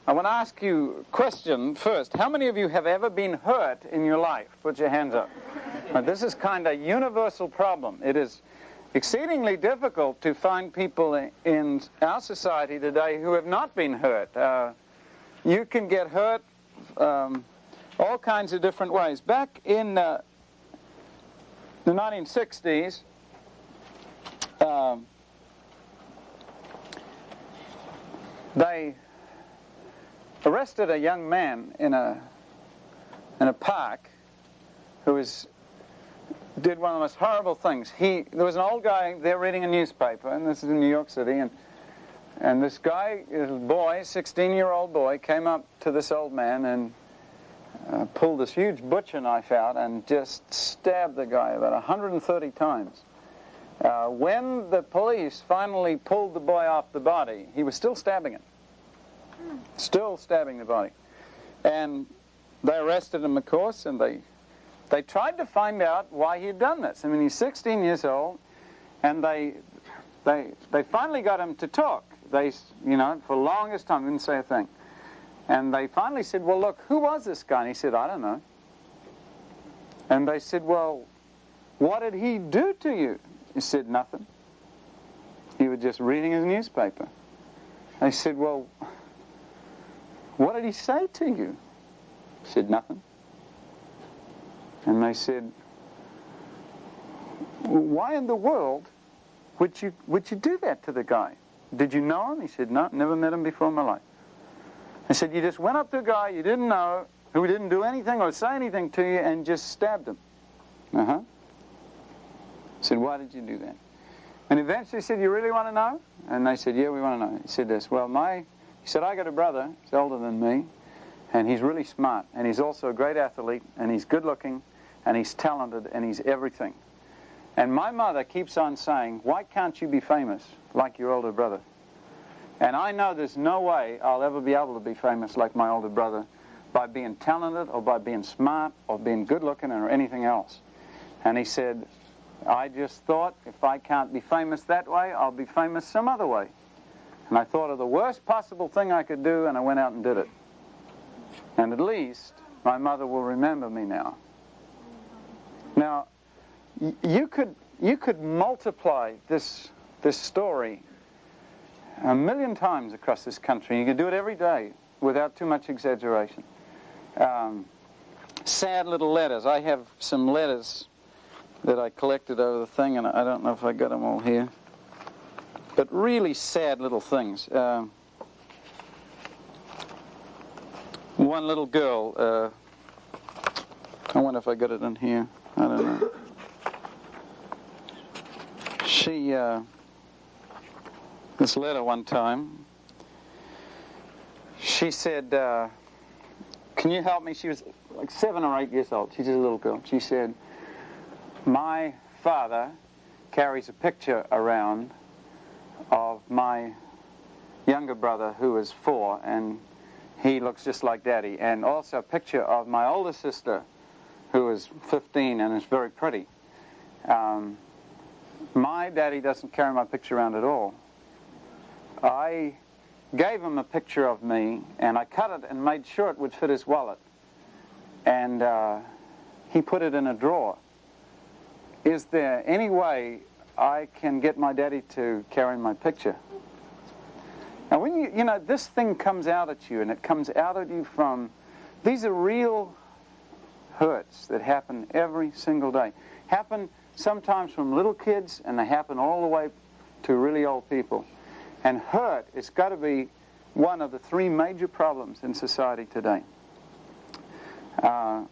I want to ask you a question first. How many of you have ever been hurt in your life? Put your hands up. Now, this is kind of a universal problem. It is exceedingly difficult to find people in our society today who have not been hurt. You can get hurt all kinds of different ways. Back in the 1960s, they arrested a young man in a park who did one of the most horrible things. There was an old guy there reading a newspaper, and this is in New York City, and this guy, this boy, 16-year-old boy, came up to this old man and pulled this huge butcher knife out and just stabbed the guy about 130 times. When the police finally pulled the boy off the body, he was still stabbing it. Still stabbing the body. And they arrested him, of course, and they tried to find out why he had done this. I mean, he's 16 years old, and they finally got him to talk. They, for the longest time, didn't say a thing. And they finally said, well, look, who was this guy? And he said, I don't know. And they said, well, what did he do to you? He said, nothing. He was just reading his newspaper. They said, well, what did he say to you? He said, nothing. And they said, well, why in the world would you do that to the guy? Did you know him? He said, no, never met him before in my life. They said, you just went up to a guy you didn't know, who didn't do anything or say anything to you, and just stabbed him. I said, why did you do that? And eventually he said, you really want to know? And they said, yeah, we want to know. He said this, well, he said, I got a brother, he's older than me, and he's really smart, and he's also a great athlete, and he's good looking, and he's talented, and he's everything. And my mother keeps on saying, why can't you be famous like your older brother? And I know there's no way I'll ever be able to be famous like my older brother by being talented or by being smart or being good looking or anything else. And he said, I just thought if I can't be famous that way, I'll be famous some other way. And I thought of the worst possible thing I could do, and I went out and did it. And at least my mother will remember me now. Now, you could multiply this story 1,000,000 times across this country. You could do it every day without too much exaggeration. Sad little letters. I have some letters that I collected over the thing, and I don't know if I got them all here. But really sad little things. One little girl, I wonder if I got it in here. I don't know. She, this letter one time, she said, can you help me? She was like 7 or 8 years old. She's just a little girl. She said, my father carries a picture around of my younger brother who is 4, and he looks just like Daddy, and also a picture of my older sister who is 15 and is very pretty. My daddy doesn't carry my picture around at all. I gave him a picture of me, and I cut it and made sure it would fit his wallet, and he put it in a drawer. Is there any way I can get my daddy to carry my picture? Now, when you know, this thing comes out at you, and it comes out at you from, these are real hurts that happen every single day. Happen sometimes from little kids, and they happen all the way to really old people. And hurt has got to be one of the 3 major problems in society today. The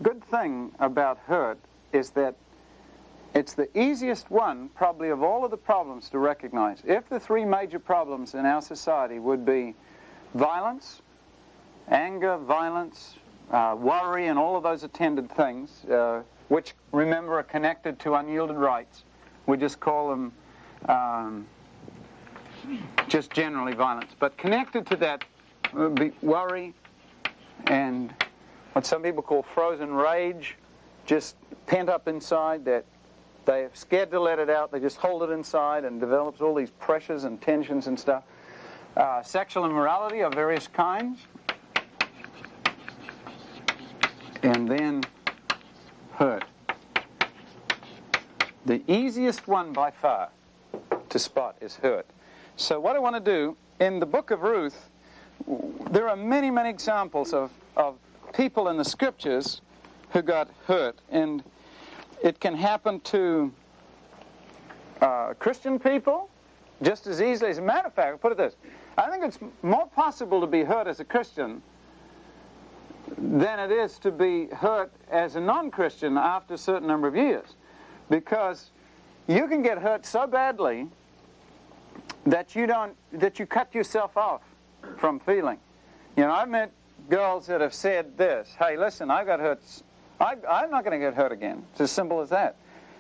good thing about hurt is that it's the easiest one, probably, of all of the problems to recognize. If the 3 major problems in our society would be violence, anger, violence, worry, and all of those attendant things, which, remember, are connected to unyielded rights, we just call them just generally violence. But connected to that would be worry and what some people call frozen rage, just pent up inside, that they're scared to let it out. They just hold it inside and develops all these pressures and tensions and stuff. sexual immorality of various kinds, and then hurt. The easiest one by far to spot is hurt. So what I want to do, in the book of Ruth, there are many, many examples of people in the scriptures who got hurt, and it can happen to Christian people just as easily. As a matter of fact, I'll put it this: I think it's more possible to be hurt as a Christian than it is to be hurt as a non-Christian after a certain number of years, because you can get hurt so badly that you cut yourself off from feeling. You know, I've met girls that have said this: "Hey, listen, I got hurt. I'm not going to get hurt again." It's as simple as that.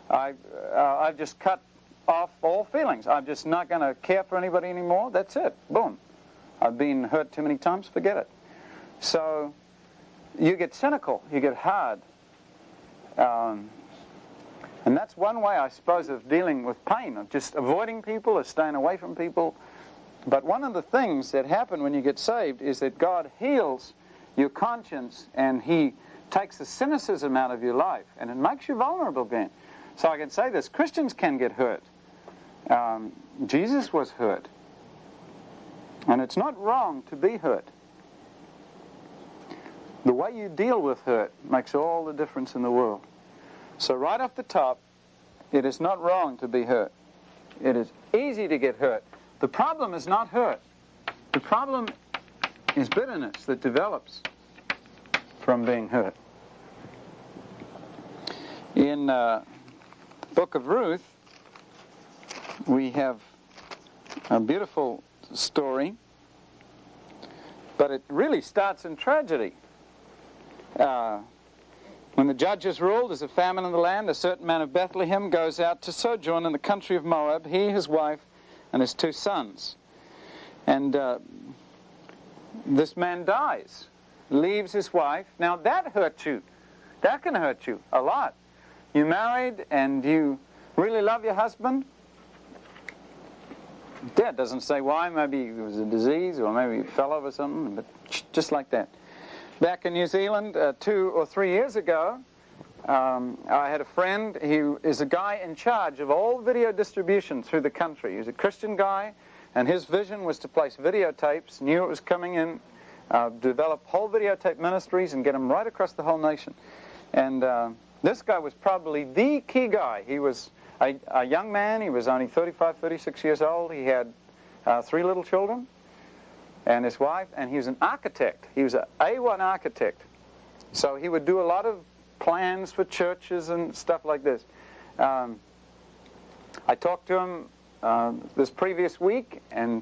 I've just cut off all feelings. I'm just not going to care for anybody anymore. That's it. Boom. I've been hurt too many times. Forget it. So you get cynical. You get hard. And that's one way, I suppose, of dealing with pain, of just avoiding people or staying away from people. But one of the things that happen when you get saved is that God heals your conscience, and He takes the cynicism out of your life, and it makes you vulnerable again. So I can say this: Christians can get hurt. Jesus was hurt. And it's not wrong to be hurt. The way you deal with hurt makes all the difference in the world. So right off the top, it is not wrong to be hurt. It is easy to get hurt. The problem is not hurt. The problem is bitterness that develops from being hurt. In the book of Ruth, we have a beautiful story, but it really starts in tragedy. When the judges ruled, there's a famine in the land. A certain man of Bethlehem goes out to sojourn in the country of Moab, he, his wife, and his 2 sons. And this man dies, leaves his wife. Now that hurts you. That can hurt you a lot. You married and you really love your husband. Dad doesn't say why. Maybe it was a disease, or maybe he fell over something, but just like that. Back in New Zealand 2 or 3 years ago, I had a friend. He is a guy in charge of all video distribution through the country. He's a Christian guy, and his vision was to place videotapes, knew it was coming in, develop whole videotape ministries and get them right across the whole nation. And this guy was probably the key guy. He was a young man. He was only 35, 36 years old. He had 3 little children and his wife, and he was an architect. He was an A1 architect. So he would do a lot of plans for churches and stuff like this. I talked to him this previous week, and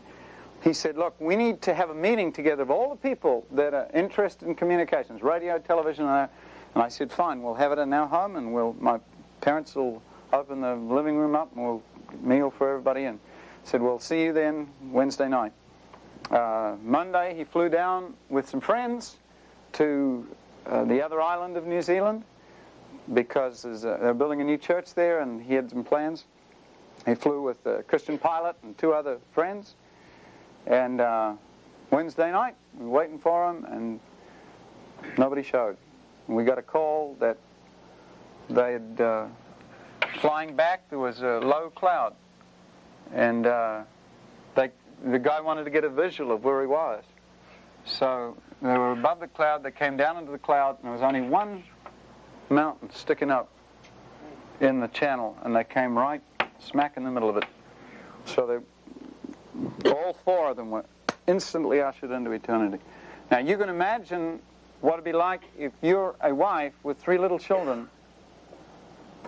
he said, look, we need to have a meeting together of all the people that are interested in communications, radio, television, and I said, fine, we'll have it in our home, and my parents will open the living room up, and we'll meal for everybody, and said, we'll see you then Wednesday night. Monday, he flew down with some friends to the other island of New Zealand, because they're building a new church there, and he had some plans. He flew with a Christian pilot and 2 other friends, and Wednesday night, we were waiting for him, and nobody showed. And we got a call that they had, flying back, there was a low cloud, and the guy wanted to get a visual of where he was. So they were above the cloud, they came down into the cloud, and there was only one mountain sticking up in the channel, and they came right smack in the middle of it. So all 4 of them were instantly ushered into eternity. Now you can imagine what it'd be like if you're a wife with 3 little children,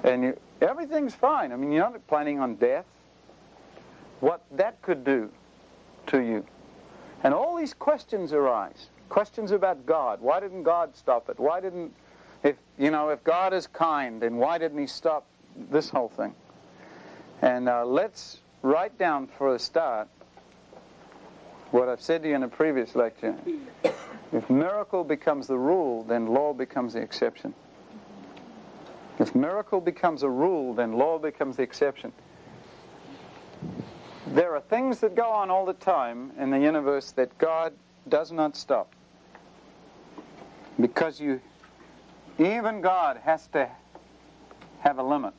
and everything's fine. I mean, you're not planning on death. What that could do to you. And all these questions arise. Questions about God. Why didn't God stop it? Why didn't, if God is kind, then why didn't He stop this whole thing? And let's write down for a start what I've said to you in a previous lecture. If miracle becomes the rule, then law becomes the exception. If miracle becomes a rule, then law becomes the exception. There are things that go on all the time in the universe that God does not stop. Because even God has to have a limit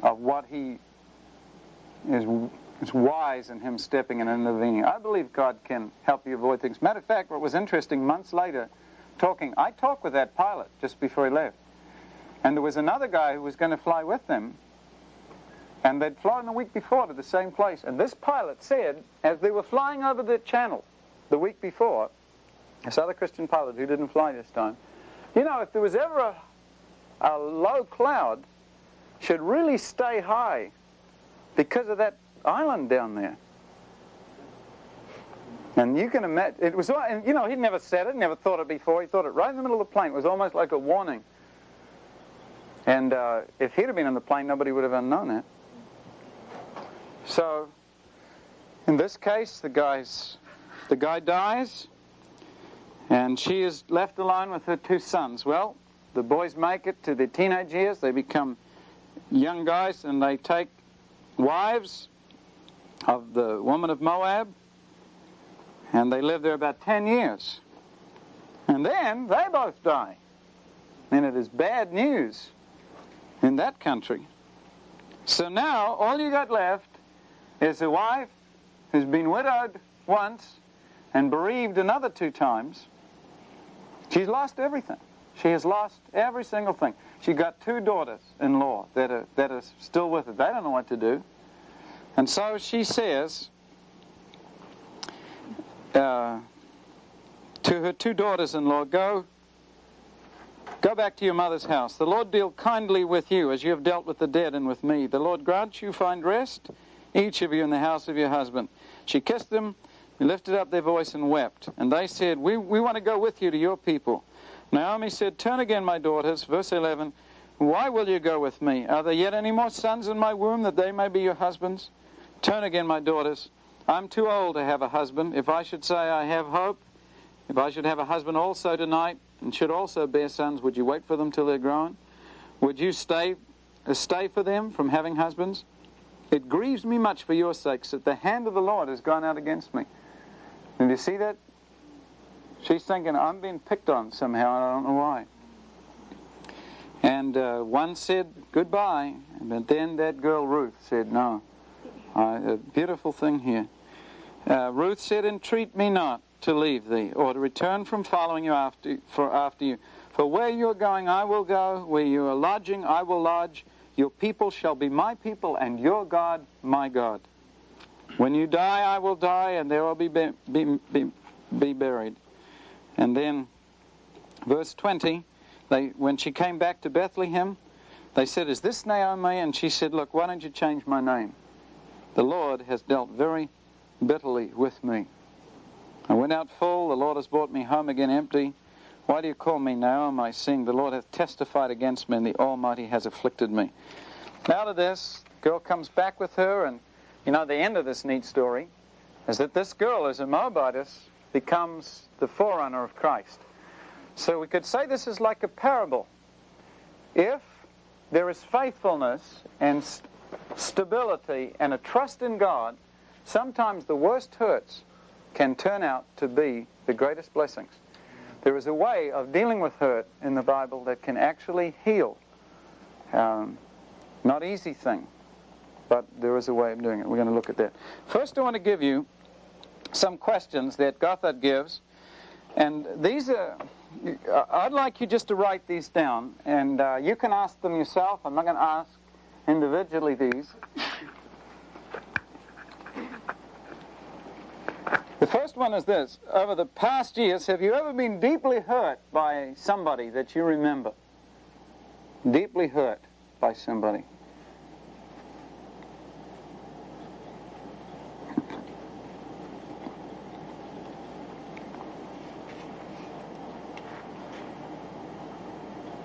of what He is wise in Him stepping in and intervening. I believe God can help you avoid things. Matter of fact, what was interesting, months later, I talked with that pilot just before he left. And there was another guy who was going to fly with them. And they'd flown the week before to the same place. And this pilot said, as they were flying over the channel the week before, this other Christian pilot who didn't fly this time, you know, if there was ever a low cloud, should really stay high because of that island down there. And you can imagine, it was, and you know, he'd never said it, never thought it before. He thought it right in the middle of the plane. It was almost like a warning. And if he'd have been in the plane, nobody would have known that. So, in this case, the guy dies, and she is left alone with her two sons. Well, the boys make it to their teenage years. They become young guys, and they take wives of the woman of Moab, and they live there about 10 years. And then they both die. And it is bad news in that country. So now, all you got left is a wife who's been widowed once and bereaved another 2 times. She's lost everything. She has lost every single thing. She got 2 daughters-in-law that are still with her. They don't know what to do. And so she says to her 2 daughters-in-law, Go back to your mother's house. The Lord deal kindly with you as you have dealt with the dead and with me. The Lord grant you find rest, each of you in the house of your husband. She kissed them, they lifted up their voice and wept. And they said, we want to go with you to your people. Naomi said, Turn again, my daughters. Verse 11, Why will you go with me? Are there yet any more sons in my womb that they may be your husbands? Turn again, my daughters. I'm too old to have a husband. If I should say I have hope, if I should have a husband also tonight, and should also bear sons, would you wait for them till they're grown? Would you stay for them from having husbands? It grieves me much for your sakes that the hand of the Lord has gone out against me. Did you see that? She's thinking, I'm being picked on somehow, and I don't know why. And one said, goodbye. But then that girl Ruth said, no. A beautiful thing here. Ruth said, entreat me not to leave thee, or to return from following you after you. For where you are going, I will go. Where you are lodging, I will lodge. Your people shall be my people, and your God, my God. When you die, I will die, and there will be buried. And then, verse 20, when she came back to Bethlehem, they said, is this Naomi? And she said, look, why don't you change my name? The Lord has dealt very bitterly with me. I went out full, the Lord has brought me home again empty. Why do you call me Naomi, seeing the Lord hath testified against me, and the Almighty has afflicted me? Out of this, the girl comes back with her, and you know, the end of this neat story is that this girl, as a Moabitess, becomes the forerunner of Christ. So we could say this is like a parable. If there is faithfulness and stability and a trust in God, sometimes the worst hurts can turn out to be the greatest blessings. There is a way of dealing with hurt in the Bible that can actually heal. Not easy thing, but there is a way of doing it. We're going to look at that. First, I want to give you some questions that Gothard gives, and these are, I'd like you just to write these down, and you can ask them yourself. I'm not going to ask individually these. The first one is this. Over the past years, have you ever been deeply hurt by somebody that you remember? Deeply hurt by somebody.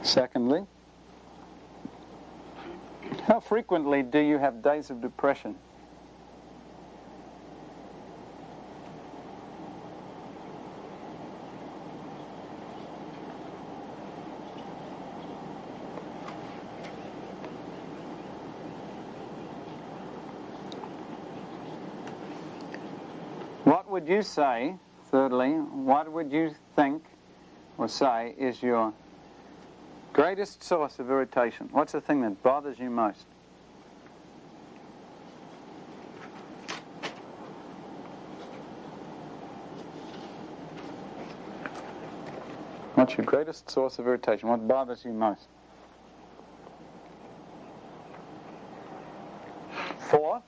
Secondly, how frequently do you have days of depression? What would you say, thirdly, what would you think or say is your greatest source of irritation? What's the thing that bothers you most? What's your greatest source of irritation? What bothers you most? 4,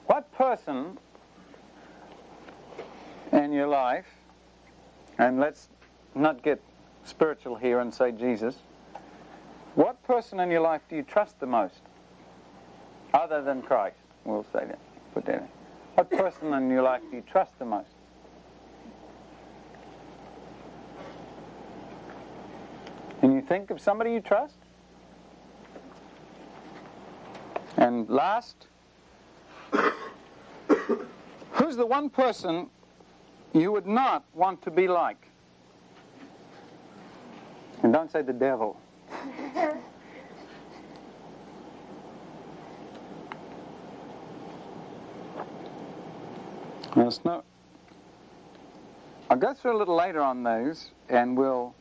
what person in your life, and let's not get spiritual here and say Jesus, what person in your life do you trust the most? Other than Christ, we'll say that. Put that in. What person in your life do you trust the most? Can you think of somebody you trust? And last, who's the one person you would not want to be like? And don't say the devil. I'll go through a little later on those, and we'll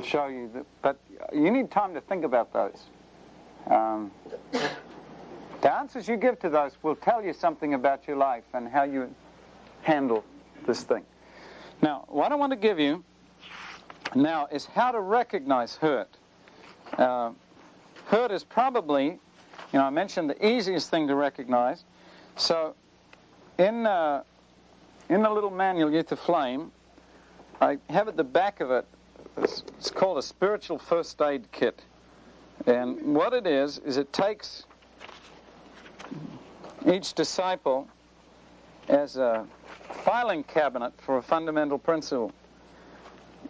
show you that. But you need time to think about those. The answers you give to those will tell you something about your life and how you handle this thing. Now, what I want to give you now is how to recognize hurt. Hurt is probably, I mentioned the easiest thing to recognize. So, in the little manual, Youth Aflame, I have at the back of it, it's called a spiritual first aid kit. And what it is it takes each disciple as a filing cabinet for a fundamental principle.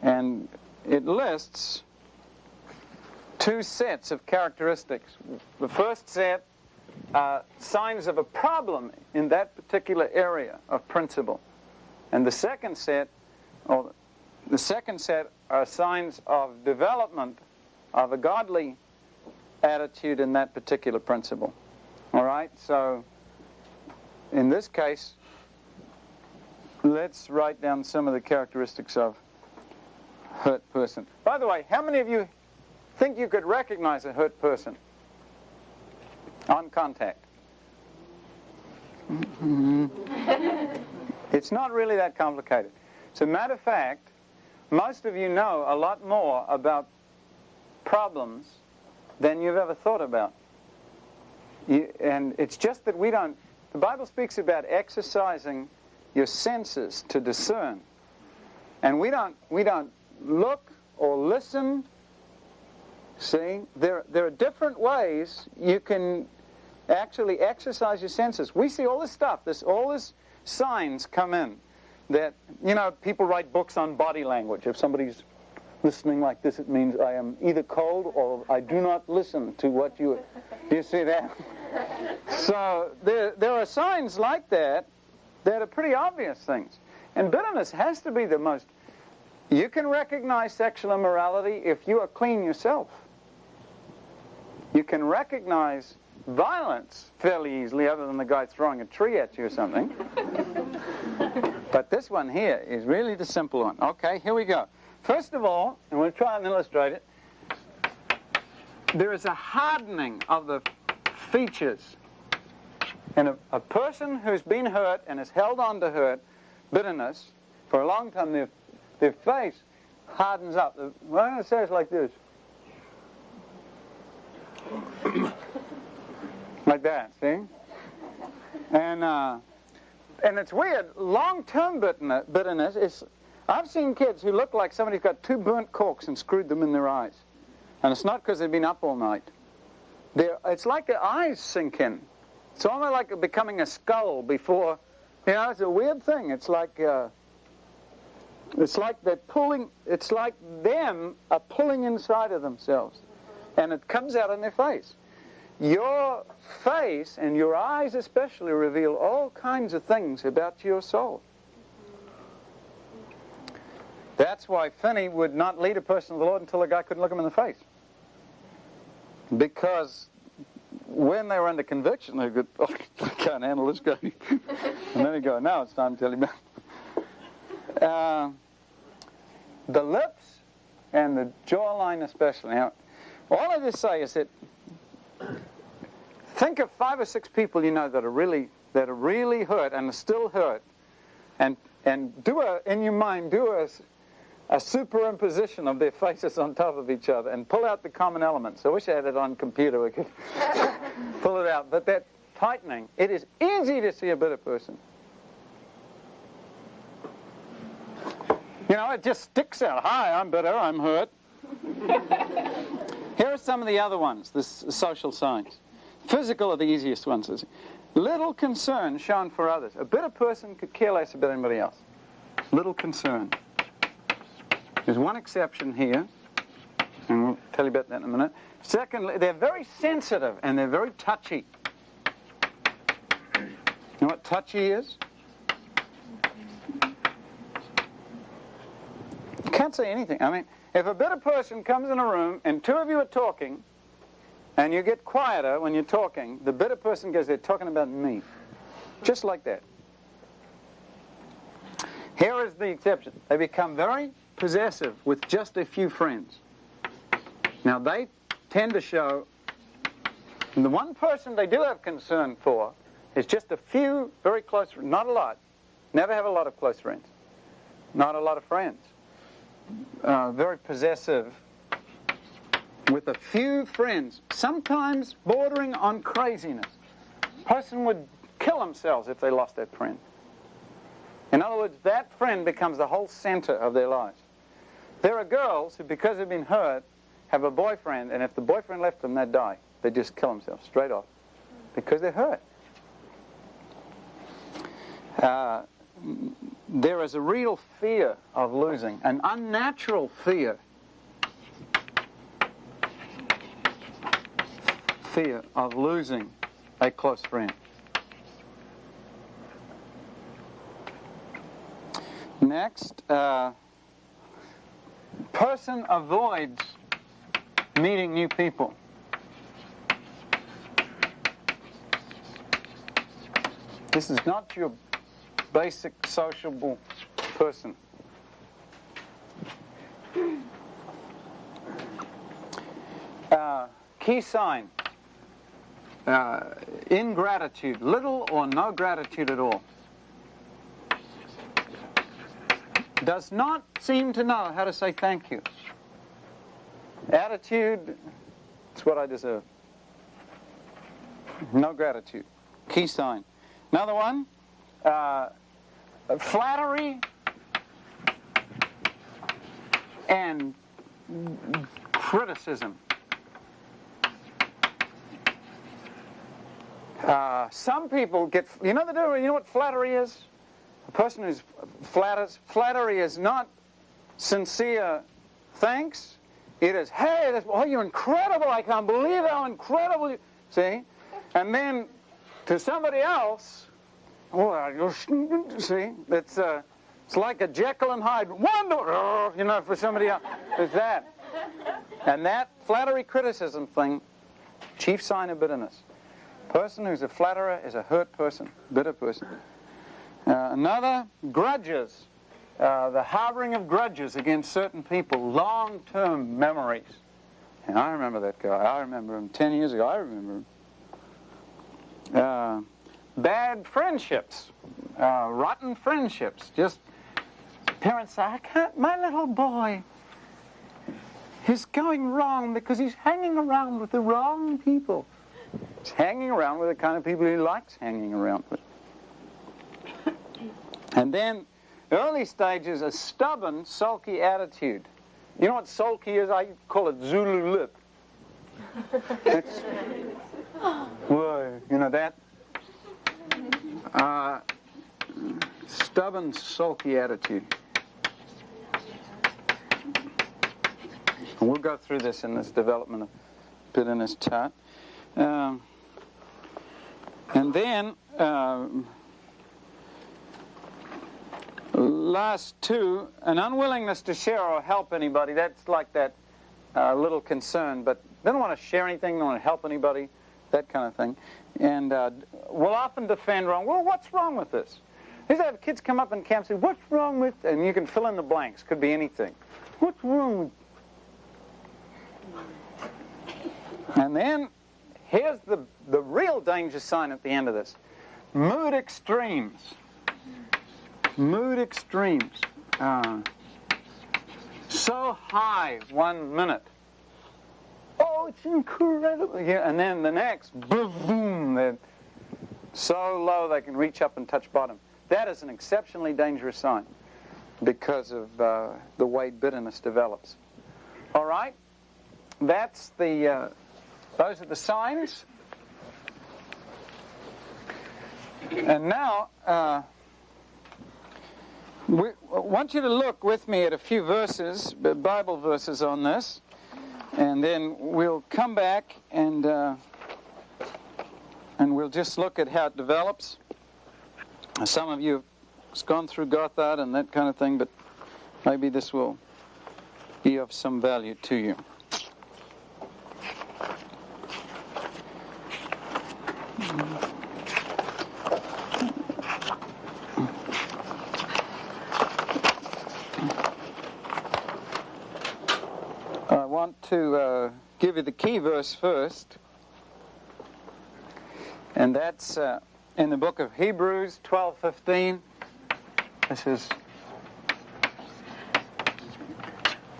And it lists 2 sets of characteristics. The first set are signs of a problem in that particular area of principle. And the second set are signs of development of a godly attitude in that particular principle. All right? So, in this case, let's write down some of the characteristics of hurt person. By the way, how many of you think you could recognize a hurt person on contact? It's not really that complicated. As a matter of fact, most of you know a lot more about problems than you've ever thought about. And it's just that we don't. The Bible speaks about exercising your senses to discern. And we don't look or listen. See, there are different ways you can actually exercise your senses. We see all this stuff, all this signs come in that, people write books on body language. If somebody's listening like this, it means I am either cold or I do not listen to what you... Do you see that? So there are signs like that are pretty obvious things. And bitterness has to be the most... You can recognize sexual immorality if you are clean yourself. You can recognize violence fairly easily, other than the guy throwing a tree at you or something. But this one here is really the simple one. Okay, here we go. First of all, and we'll try and illustrate it, there is a hardening of the features. And a person who's been hurt and has held on to hurt, bitterness, for a long time, their face hardens up. What I'm going to say is like this. Like that, see? And it's weird. Long-term bitterness is... I've seen kids who look like somebody's got 2 burnt corks and screwed them in their eyes. And it's not because they've been up all night. It's like their eyes sink in. It's almost like becoming a skull before... it's a weird thing. It's like they're pulling... It's like them are pulling inside of themselves. And it comes out in their face. Your face, and your eyes especially, reveal all kinds of things about your soul. That's why Finney would not lead a person to the Lord until the guy couldn't look him in the face. Because when they were under conviction, they could, can't handle this guy. And then you go, now it's time to tell him about. The lips and the jawline especially. Now, all I just say is that think of 5 or 6 people you know that are really hurt and are still hurt, and in your mind do a superimposition of their faces on top of each other and pull out the common elements. I wish I had it on computer. We could pull it out. But that tightening, it is easy to see a bitter person. You know, it just sticks out. Hi, I'm bitter, I'm hurt. Here are some of the other ones, the social signs. Physical are the easiest ones. Little concern shown for others. A bitter person could care less about anybody else. Little concern. There's one exception here, and we'll tell you about that in a minute. Secondly, they're very sensitive and they're very touchy. You know what touchy is? You can't say anything. I mean, if a bitter person comes in a room and 2 of you are talking, and you get quieter when you're talking, the bitter person goes, they're talking about me. Just like that. Here is the exception. They become very possessive with just a few friends. Now, they tend to show, the one person they do have concern for is just a few very close, not a lot. Never have a lot of close friends. Not a lot of friends. Very possessive with a few friends, sometimes bordering on craziness. A person would kill themselves if they lost that friend. In other words, that friend becomes the whole center of their lives. There are girls who, because they've been hurt, have a boyfriend, and if the boyfriend left them, they'd die. They'd just kill themselves straight off because they're hurt. There is a real fear of losing, an unnatural fear of losing a close friend. Next, person avoids meeting new people. This is not your basic sociable person. Key sign. Ingratitude, little or no gratitude at all. Does not seem to know how to say thank you. Attitude, it's what I deserve. No gratitude. Key sign. Another one, flattery and criticism. Some people get, you know what flattery is? A person who's flattery is not sincere thanks. It is, hey, oh, you're incredible, I can't believe how incredible you, see? And then to somebody else, oh, see, it's like a Jekyll and Hyde, wonder, you know, for somebody else. It's that. And that flattery criticism thing, chief sign of bitterness. Person who's a flatterer is a hurt person, bitter person. Another, grudges. The harboring of grudges against certain people, long-term memories. And I remember that guy. I remember him 10 years ago. I remember him. Bad friendships, rotten friendships. Just parents say, I can't, my little boy is going wrong because he's hanging around with the wrong people. He's hanging around with the kind of people he likes hanging around with. And then, early stages, a stubborn, sulky attitude. You know what sulky is? I call it Zulu lip. Whoa, you know that? Stubborn, sulky attitude. And we'll go through this in this development of bitterness chart. And then, last two, an unwillingness to share or help anybody. That's like that little concern, but they don't want to share anything, they don't want to help anybody. that kind of thing, and will often defend wrong. Well, what's wrong with this? These have kids come up in camp and say, what's wrong with, and you can fill in the blanks, could be anything. What's wrong with? And then here's the real danger sign at the end of this. Mood extremes. Mood extremes. So high 1 minute. Oh, it's incredible. Yeah, and then the next, boom, they're so low they can reach up and touch bottom. That is an exceptionally dangerous sign because of the way bitterness develops. All right? That's the, those are the signs. And now, I want you to look with me at a few verses, Bible verses on this, and then we'll come back and we'll just look at how it develops. Some of you have gone through Gothard and that kind of thing, but maybe this will be of some value to you. I want to give you the key verse first, and that's in the book of Hebrews 12:15. This is,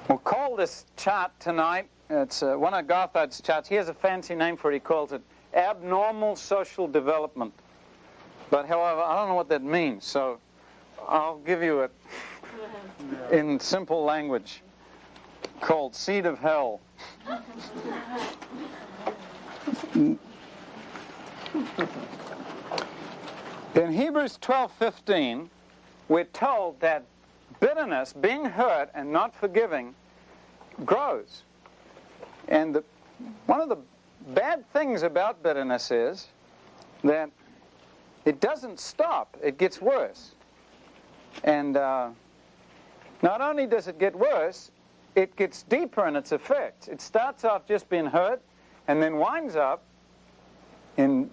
we'll call this chart tonight, it's one of Gothard's charts. He has a fancy name for it. He calls it abnormal social development. But however, I don't know what that means, so I'll give you it in simple language, called seed of hell. In Hebrews 12:15, we're told that bitterness, being hurt and not forgiving, grows. And one of the bad things about bitterness is that it doesn't stop, it gets worse. And not only does it get worse, it gets deeper in its effects. It starts off just being hurt and then winds up in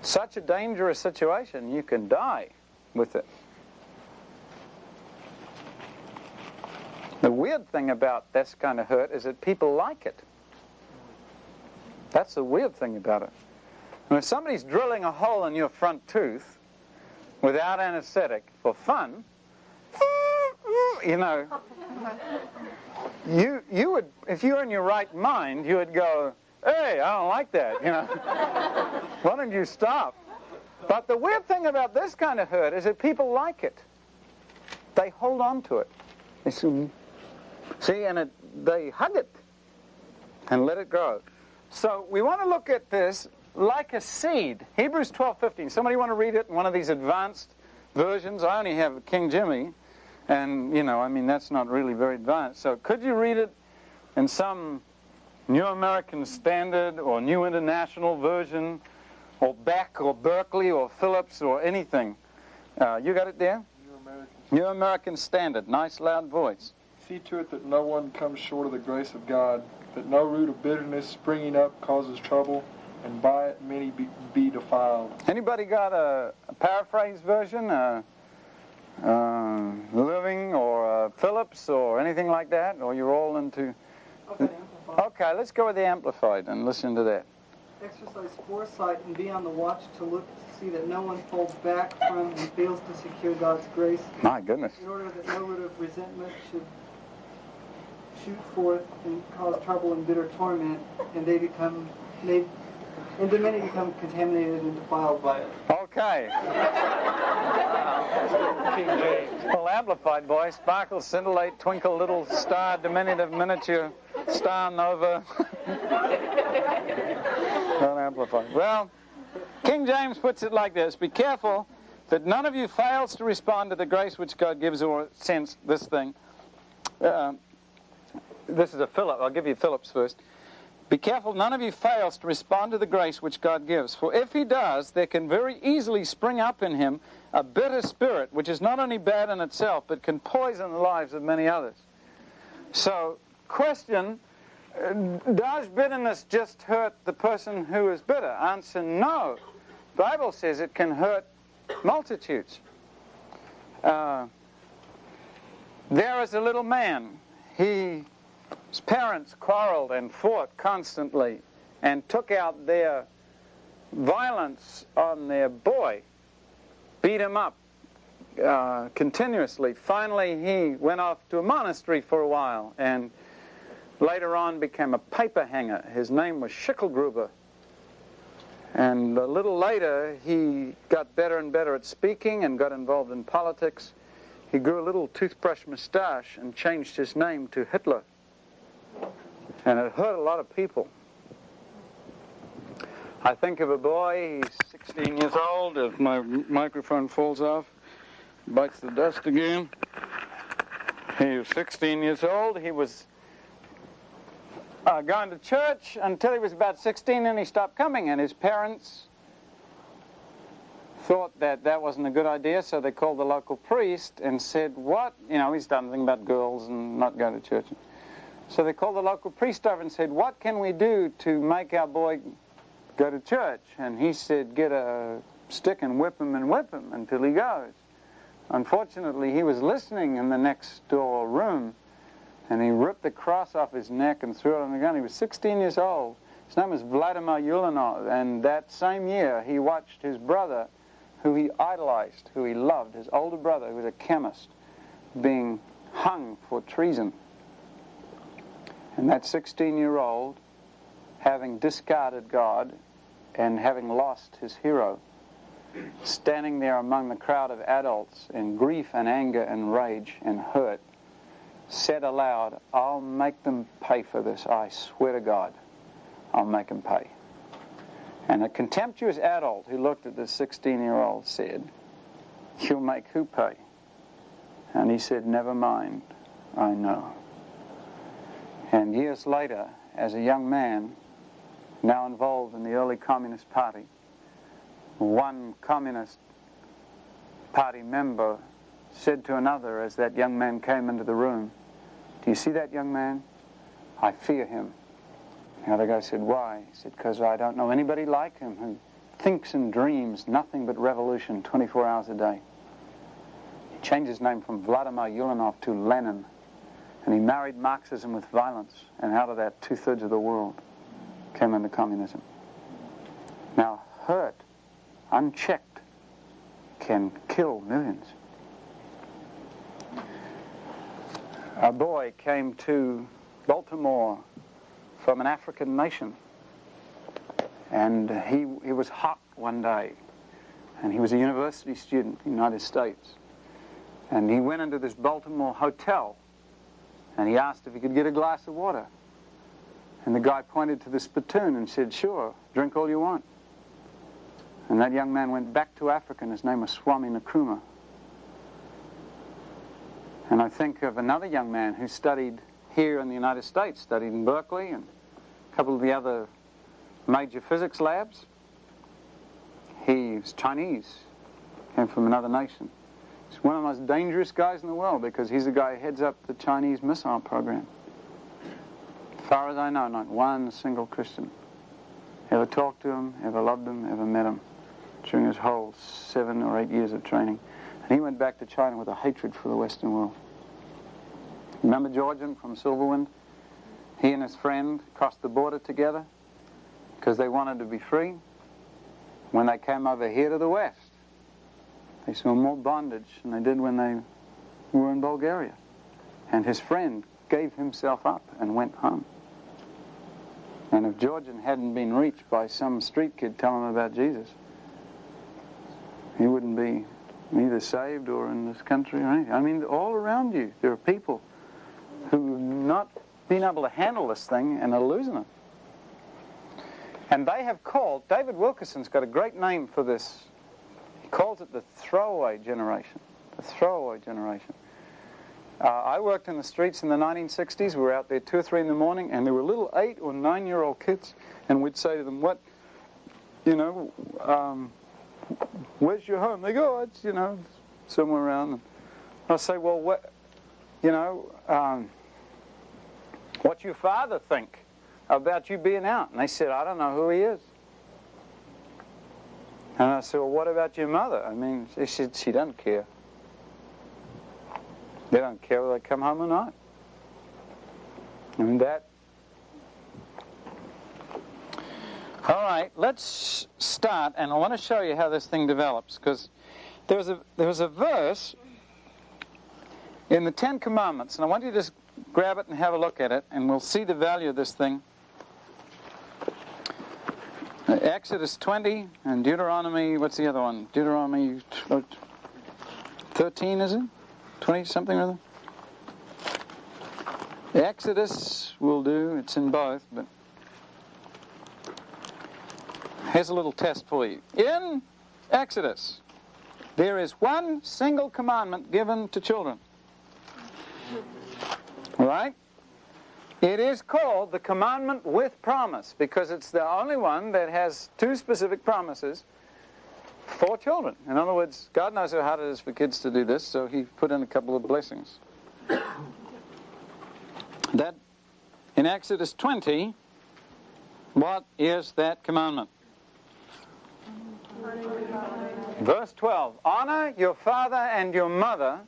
such a dangerous situation you can die with it. The weird thing about this kind of hurt is that people like it. That's the weird thing about it. When somebody's drilling a hole in your front tooth without anesthetic for fun, you know, you would, if you were in your right mind, you would go, hey, I don't like that, you know. Why don't you stop? But the weird thing about this kind of hurt is that people like it. They hold on to it. They see, and they hug it and let it grow. So we want to look at this like a seed. Hebrews 12:15. Somebody want to read it in one of these advanced versions? I only have King Jimmy, and, you know, I mean, that's not really very advanced. So could you read it in some New American Standard or New International Version or Beck or Berkeley or Phillips or anything? You got it there? New American Standard. Nice loud voice. See to it that no one comes short of the grace of God, that no root of bitterness springing up causes trouble, and by it many be defiled. Anybody got a paraphrase version, Living or Phillips or anything like that? Or you're all into... Okay, let's go with the Amplified and listen to that. Exercise foresight and be on the watch to look to see that no one falls back from and fails to secure God's grace. My goodness. In order that no root of resentment should shoot forth and cause trouble and bitter torment, and the many become contaminated and defiled by it. Okay. Well, Amplified, boy. Sparkle, scintillate, twinkle, little star, diminutive, miniature, star nova. Not Amplified. Well, King James puts it like this. Be careful that none of you fails to respond to the grace which God gives, or sense this thing. This is a Philip. I'll give you Phillips first. Be careful none of you fails to respond to the grace which God gives. For if he does, there can very easily spring up in him a bitter spirit, which is not only bad in itself, but can poison the lives of many others. So, question, does bitterness just hurt the person who is bitter? Answer, no. The Bible says it can hurt multitudes. There is a little man. His parents quarreled and fought constantly and took out their violence on their boy, beat him up continuously. Finally, he went off to a monastery for a while and later on became a paper hanger. His name was Schickelgruber. And a little later, he got better and better at speaking and got involved in politics. He grew a little toothbrush mustache and changed his name to Hitler. And it hurt a lot of people. I think of a boy, he's 16 years old. If my microphone falls off, bites the dust again. He was 16 years old. He was going to church until he was about 16, and he stopped coming. And his parents thought that that wasn't a good idea, so they called the local priest and said, what? You know, he's done something about girls and not going to church. So they called the local priest over and said, what can we do to make our boy go to church? And he said, get a stick and whip him until he goes. Unfortunately, he was listening in the next door room, and he ripped the cross off his neck and threw it on the ground. He was 16 years old. His name was Vladimir Ulanov, and that same year he watched his brother, who he idolized, who he loved, his older brother, who was a chemist, being hung for treason. And that 16-year-old, having discarded God and having lost his hero, standing there among the crowd of adults in grief and anger and rage and hurt, said aloud, I'll make them pay for this. I swear to God, I'll make them pay. And a contemptuous adult who looked at this 16-year-old said, you'll make who pay? And he said, never mind, I know. And years later, as a young man, now involved in the early Communist Party, one Communist Party member said to another as that young man came into the room, do you see that young man? I fear him. The other guy said, why? He said, because I don't know anybody like him who thinks and dreams nothing but revolution 24 hours a day. He changed his name from Vladimir Ulanov to Lenin, and he married Marxism with violence, and out of that 2/3 of the world came into communism. Now, hurt, unchecked, can kill millions. A boy came to Baltimore from an African nation, and he was hot one day, and he was a university student in the United States, and he went into this Baltimore hotel, and he asked if he could get a glass of water, and the guy pointed to the spittoon and said, sure, drink all you want. And that young man went back to Africa, and his name was Swami Nkrumah. And I think of another young man who studied here in the United States, studied in Berkeley and a couple of the other major physics labs. He was Chinese, came from another nation. He's one of the most dangerous guys in the world because he's the guy who heads up the Chinese missile program. As far as I know, not one single Christian ever talked to him, ever loved him, ever met him during his whole 7 or 8 years of training. And he went back to China with a hatred for the Western world. Remember Georgian from Silverwind? He and his friend crossed the border together because they wanted to be free. When they came over here to the West, they saw more bondage than they did when they were in Bulgaria. And his friend gave himself up and went home. And if Georgian hadn't been reached by some street kid telling him about Jesus, he wouldn't be either saved or in this country or anything. I mean, all around you, there are people who have not been able to handle this thing and are losing it. And they have called, David Wilkerson's got a great name for this. He calls it the throwaway generation. The throwaway generation. I worked in the streets in the 1960s. We were out there 2 or 3 in the morning, and there were little 8 or 9-year-old kids, and we'd say to them, what, where's your home? They go, it's, somewhere around. And I'll say, well, what's your father think? about you being out? And they said, I don't know who he is. And I said, well, what about your mother? I mean, they said, she doesn't care. They don't care whether they come home or not. I mean, that. All right, let's start, and I want to show you how this thing develops, because there was a verse in the Ten Commandments, and I want you to just grab it and have a look at it, and we'll see the value of this thing. Exodus 20 and Deuteronomy, what's the other one? Deuteronomy 13, is it? 20 something or other? Exodus will do, it's in both, but here's a little test for you. In Exodus, there is one single commandment given to children. All right? It is called the commandment with promise because it's the only one that has two specific promises for children. In other words, God knows how hard it is for kids to do this, so He put in a couple of blessings. That, in Exodus 20, what is that commandment? Verse 12, honor your father and your mother.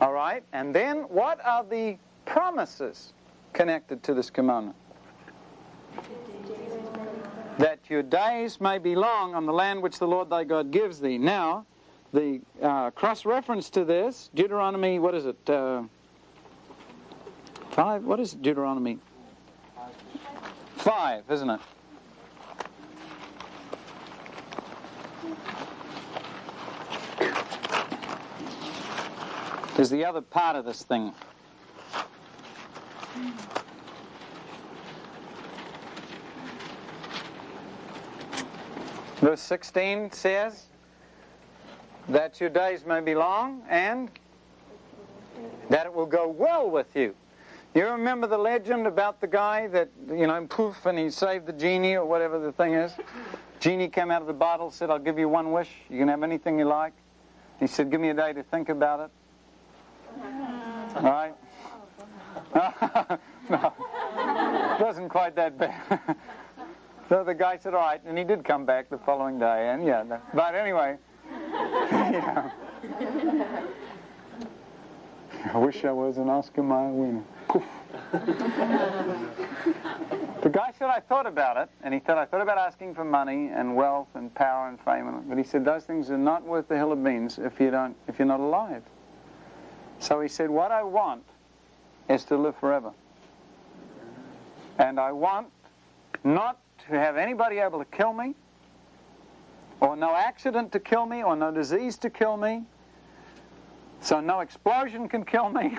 All right, and then what are the promises connected to this commandment? That your days may be long on the land which the Lord thy God gives thee. Now, the cross-reference to this, Deuteronomy, what is it? 5? What is it, Deuteronomy? 5, isn't it? There's the other part of this thing. Verse 16 says that your days may be long and that it will go well with you. You remember the legend about the guy that, poof, and he saved the genie or whatever the thing is? Genie came out of the bottle, said, I'll give you one wish. You can have anything you like. He said, give me a day to think about it. All right? No, it wasn't quite that bad. So the guy said, all right, and he did come back the following day, and but anyway, I wish I was an Oscar Mayer winner. The guy said, I thought about it, and he said, I thought about asking for money and wealth and power and fame, but he said, those things are not worth the hill of beans if you're not alive. So he said, what I want is to live forever. And I want not to have anybody able to kill me, or no accident to kill me, or no disease to kill me, so no explosion can kill me.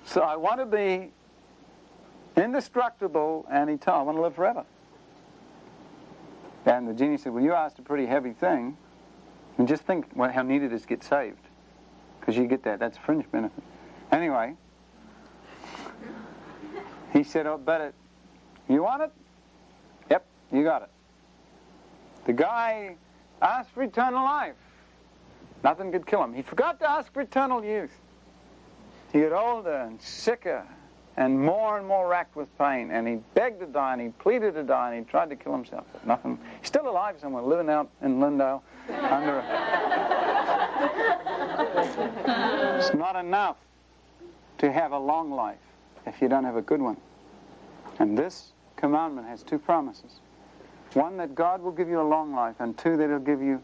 So I want to be indestructible and eternal. I want to live forever. And the genie said, well, you asked a pretty heavy thing, and just think how neat it is to get saved. Because you get that. That's a fringe benefit. Anyway, he said, oh, but you want it? Yep, you got it. The guy asked for eternal life. Nothing could kill him. He forgot to ask for eternal youth. He got older and sicker and more racked with pain. And he begged to die and he pleaded to die and he tried to kill himself. But nothing. He's still alive somewhere, living out in Lindale under It's not enough to have a long life if you don't have a good one. And this commandment has two promises. One, that God will give you a long life, and two, that He'll give you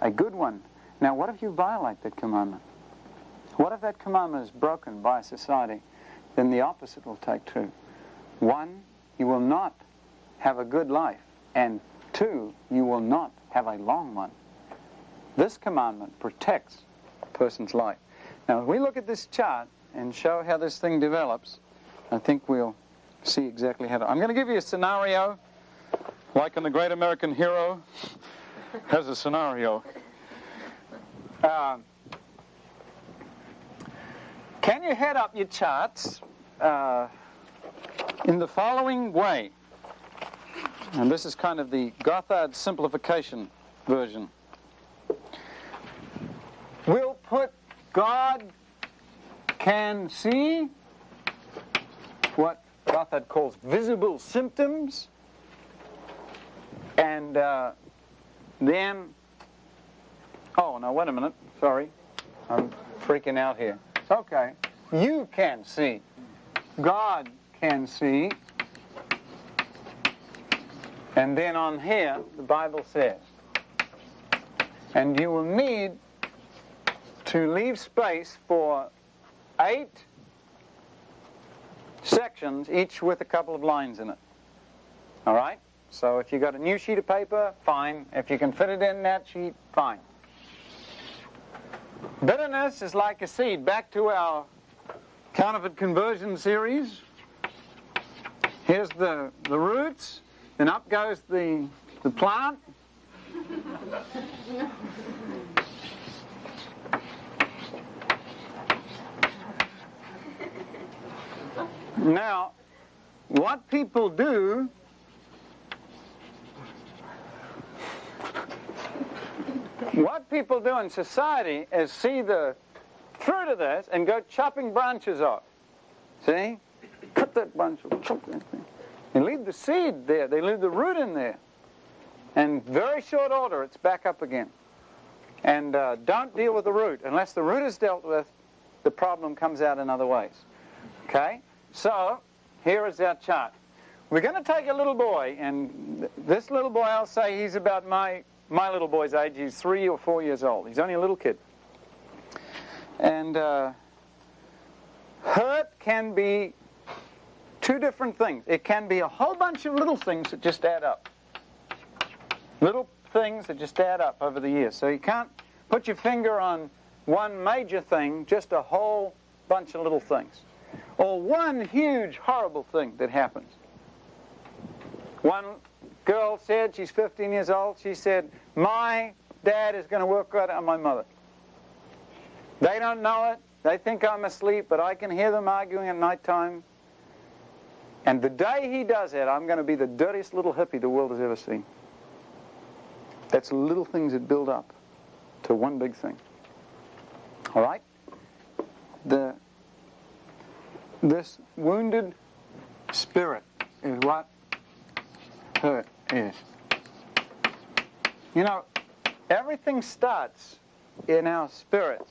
a good one. Now, what if you violate that commandment? What if that commandment is broken by society? Then the opposite will take true. One, you will not have a good life, and two, you will not have a long one. This commandment protects a person's life. Now, if we look at this chart and show how this thing develops, I think we'll see exactly how to... I'm going to give you a scenario, like in The Great American Hero has a scenario. Can you head up your charts in the following way? And this is kind of the Gothard simplification version. We'll put God can see what Gothard calls visible symptoms. And then, oh, no, wait a minute. Sorry. I'm freaking out here. Okay. You can see. God can see. And then on here, the Bible says, and you will need to leave space for 8 sections, each with a couple of lines in it. All right? So if you've got a new sheet of paper, fine. If you can fit it in that sheet, fine. Bitterness is like a seed. Back to our counterfeit conversion series. Here's the roots, then up goes the plant. Now, what people do in society is see the fruit of this and go chopping branches off. See? Cut that branch off, chop that thing. They leave the seed there. They leave the root in there. And very short order, it's back up again. And don't deal with the root. Unless the root is dealt with, the problem comes out in other ways. Okay? So, here is our chart. We're going to take a little boy, and this little boy, I'll say he's about my little boy's age. He's 3 or 4 years old. He's only a little kid. And hurt can be 2 different things. It can be a whole bunch of little things that just add up. Little things that just add up over the years. So you can't put your finger on one major thing, just a whole bunch of little things. Or one huge, horrible thing that happens. One girl said, she's 15 years old, she said, my dad is going to work out on my mother. They don't know it. They think I'm asleep, but I can hear them arguing at nighttime. And the day he does that, I'm going to be the dirtiest little hippie the world has ever seen. That's little things that build up to one big thing. All right? This wounded spirit is what hurt is. You know, everything starts in our spirit.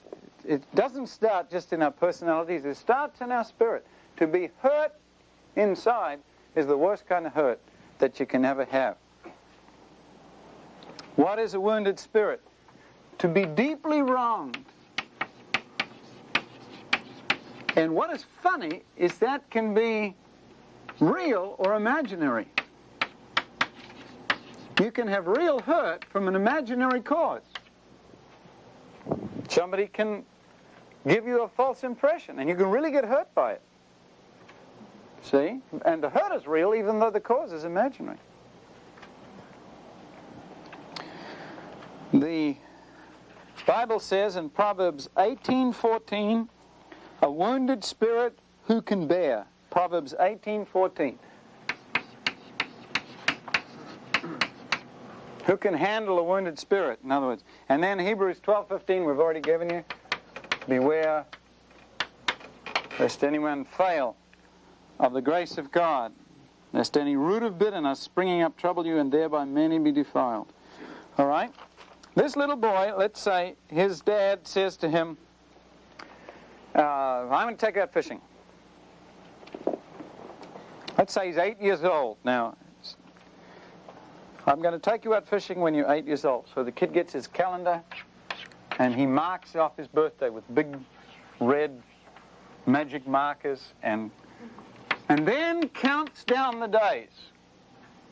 It doesn't start just in our personalities. It starts in our spirit. To be hurt inside is the worst kind of hurt that you can ever have. What is a wounded spirit? To be deeply wronged. And what is funny is that can be real or imaginary. You can have real hurt from an imaginary cause. Somebody can give you a false impression, and you can really get hurt by it. See? And the hurt is real, even though the cause is imaginary. The Bible says in Proverbs 18:14, a wounded spirit who can bear. Proverbs 18:14. Who can handle a wounded spirit, in other words. And then Hebrews 12:15, we've already given you. Beware lest anyone fail of the grace of God, lest any root of bitterness springing up trouble you, and thereby many be defiled. All right? This little boy, let's say, his dad says to him, I'm going to take you out fishing. Let's say he's 8 years old. Now, I'm going to take you out fishing when you're 8 years old. So the kid gets his calendar, and he marks off his birthday with big red magic markers, and then counts down the days.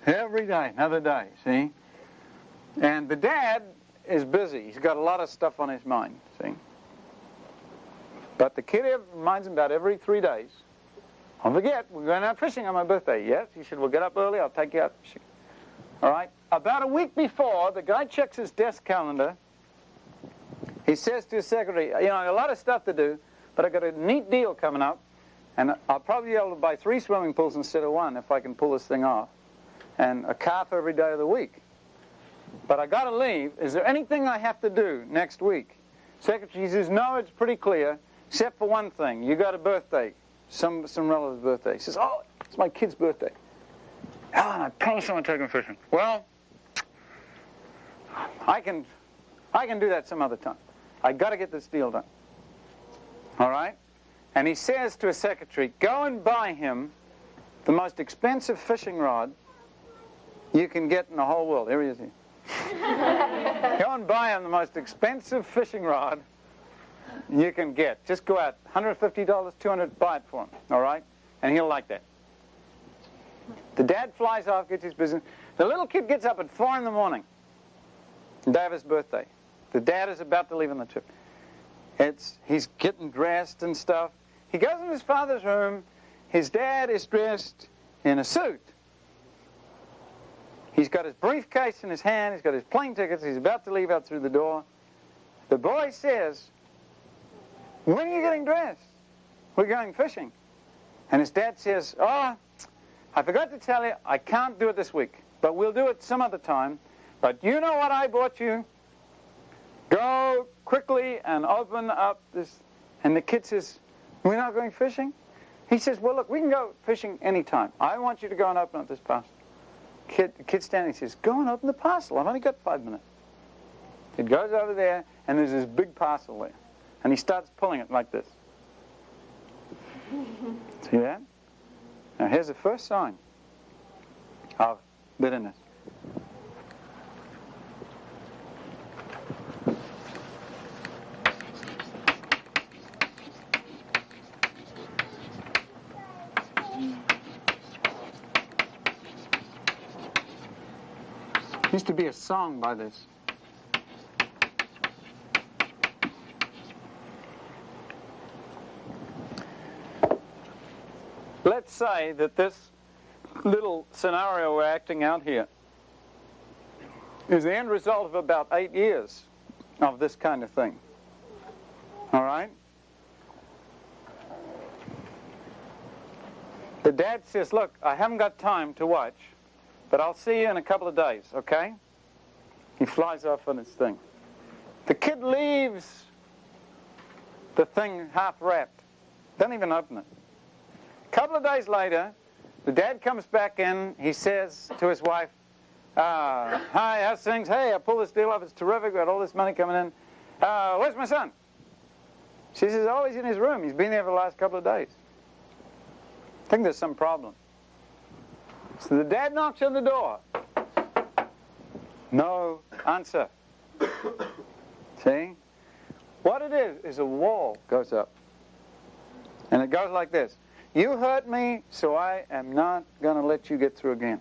Every day, another day, see? And the dad is busy. He's got a lot of stuff on his mind, see? But the kid reminds him about every 3 days. Don't forget, we're going out fishing on my birthday. Yes? He said, we'll get up early, I'll take you out fishing. All right? About a week before, the guy checks his desk calendar. He says to his secretary, you know, I got a lot of stuff to do, but I got a neat deal coming up, and I'll probably be able to buy 3 swimming pools instead of 1 if I can pull this thing off, and a car for every day of the week. But I got to leave. Is there anything I have to do next week? Secretary says, no, it's pretty clear, except for one thing. You got a birthday, some relative's birthday. He says, oh, It's my kid's birthday. Alan, I promised I'm going to take him fishing. Well, I can do that some other time. I got to get this deal done. All right? And he says to his secretary, go and buy him the most expensive fishing rod you can get in the whole world. Here he is here. Go and buy him the most expensive fishing rod you can get. Just go out, $150, $200, buy it for him. All right? And he'll like that. The dad flies off, gets his business. The little kid gets up at 4 in the morning, the day of his birthday. The dad is about to leave on the trip. He's getting dressed and stuff. He goes in his father's room. His dad is dressed in a suit. He's got his briefcase in his hand. He's got his plane tickets. He's about to leave out through the door. The boy says, when are you getting dressed? We're going fishing. And his dad says, oh, I forgot to tell you, I can't do it this week, but we'll do it some other time. But you know what I bought you? Go quickly and open up this. And the kid says, we're not going fishing? He says, well, look, we can go fishing anytime. I want you to go and open up this parcel. The kid standing says, go and open the parcel. I've only got 5 minutes. It goes over there, and there's this big parcel there. And he starts pulling it like this. See that? Now, here's the first sign of bitterness. Used to be a song by this. Let's say that this little scenario we're acting out here is the end result of about 8 years of this kind of thing. All right? The dad says, look, I haven't got time to watch, but I'll see you in a couple of days, okay? He flies off on his thing. The kid leaves the thing half wrapped. Doesn't even open it. A couple of days later, the dad comes back in. He says to his wife, hi, how's things? Hey, I pulled this deal off. It's terrific. We got all this money coming in. Where's my son? She says, oh, he's in his room. He's been there for the last couple of days. I think there's some problem. So the dad knocks on the door. No answer. See? What it is a wall goes up. And it goes like this. You hurt me, so I am not going to let you get through again.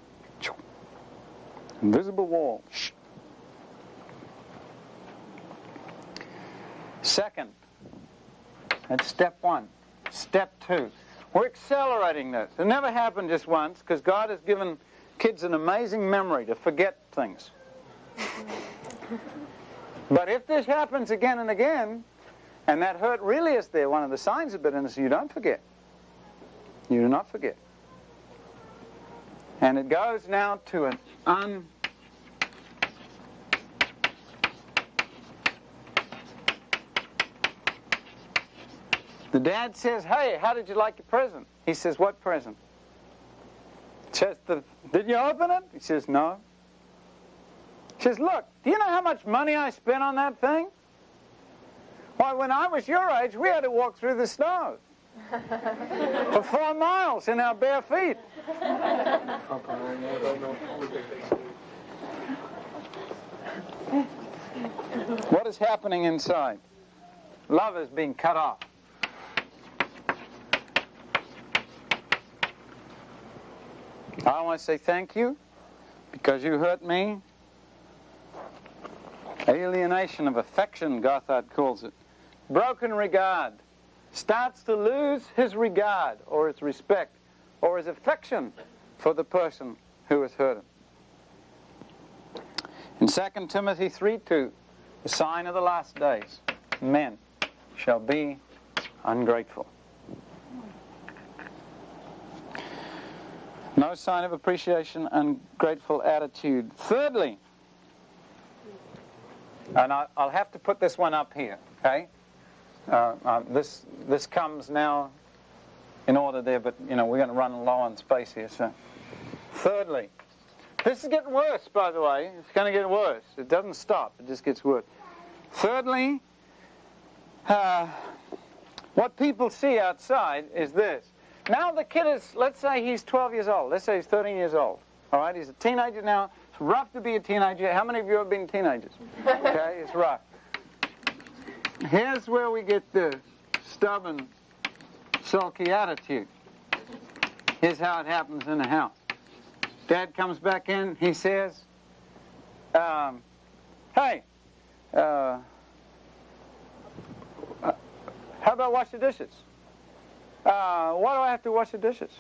Invisible wall. Second, that's step 1. Step 2. We're accelerating this. It never happened just once, because God has given kids an amazing memory to forget things. But if this happens again and again, and that hurt really is there, one of the signs of bitterness, you don't forget. You do not forget. And it goes now to an The dad says, hey, how did you like your present? He says, what present? Says, did you open it? He says, no. He says, look, do you know how much money I spent on that thing? Why, when I was your age, we had to walk through the snow for 4 miles in our bare feet. What is happening inside? Love is being cut off. I want to say thank you because you hurt me. Alienation of affection, Gothard calls it. Broken regard. Starts to lose his regard or his respect or his affection for the person who has hurt him. In 2 Timothy 3:2, the sign of the last days, men shall be ungrateful. No sign of appreciation, ungrateful attitude. Thirdly, and I'll have to put this one up here, okay? This comes now in order there, but, we're going to run low on space here. So, thirdly, this is getting worse, by the way. It's going to get worse. It doesn't stop. It just gets worse. Thirdly, what people see outside is this. Now the kid is, let's say he's 12 years old. Let's say he's 13 years old. All right, he's a teenager now. It's rough to be a teenager. How many of you have been teenagers? Okay, it's rough. Here's where we get the stubborn, sulky attitude. Here's how it happens in the house. Dad comes back in. He says, hey, how about wash the dishes? Why do I have to wash the dishes?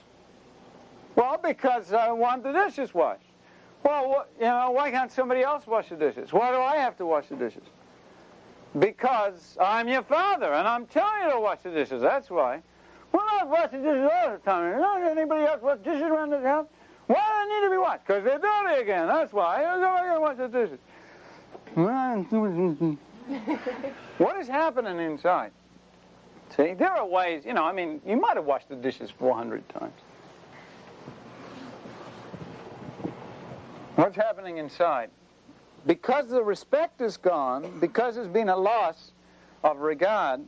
Well, because I want the dishes washed. Well, why can't somebody else wash the dishes? Why do I have to wash the dishes? Because I'm your father, and I'm telling you to wash the dishes. That's why. Well, I wash the dishes all the time. Not anybody else wash dishes around the house. Why do they need to be washed? Because they're dirty again. That's why. I'm going to wash the dishes. What is happening inside? See, there are ways, you might have washed the dishes 400 times. What's happening inside? Because the respect is gone, because there's been a loss of regard,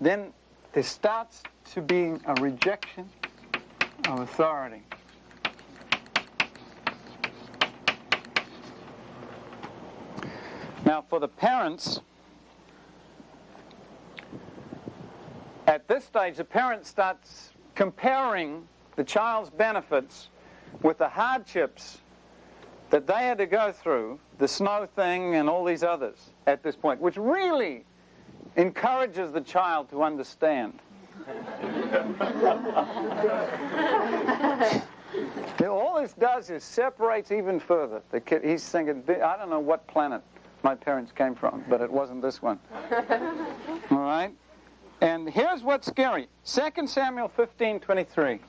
then there starts to be a rejection of authority. Now, for the parents, at this stage, the parent starts comparing the child's benefits with the hardships that they had to go through, the snow thing and all these others at this point, which really encourages the child to understand. All this does is separates even further. The kid, he's thinking, I don't know what planet my parents came from, but it wasn't this one. All right? And here's what's scary. 2 Samuel 15:23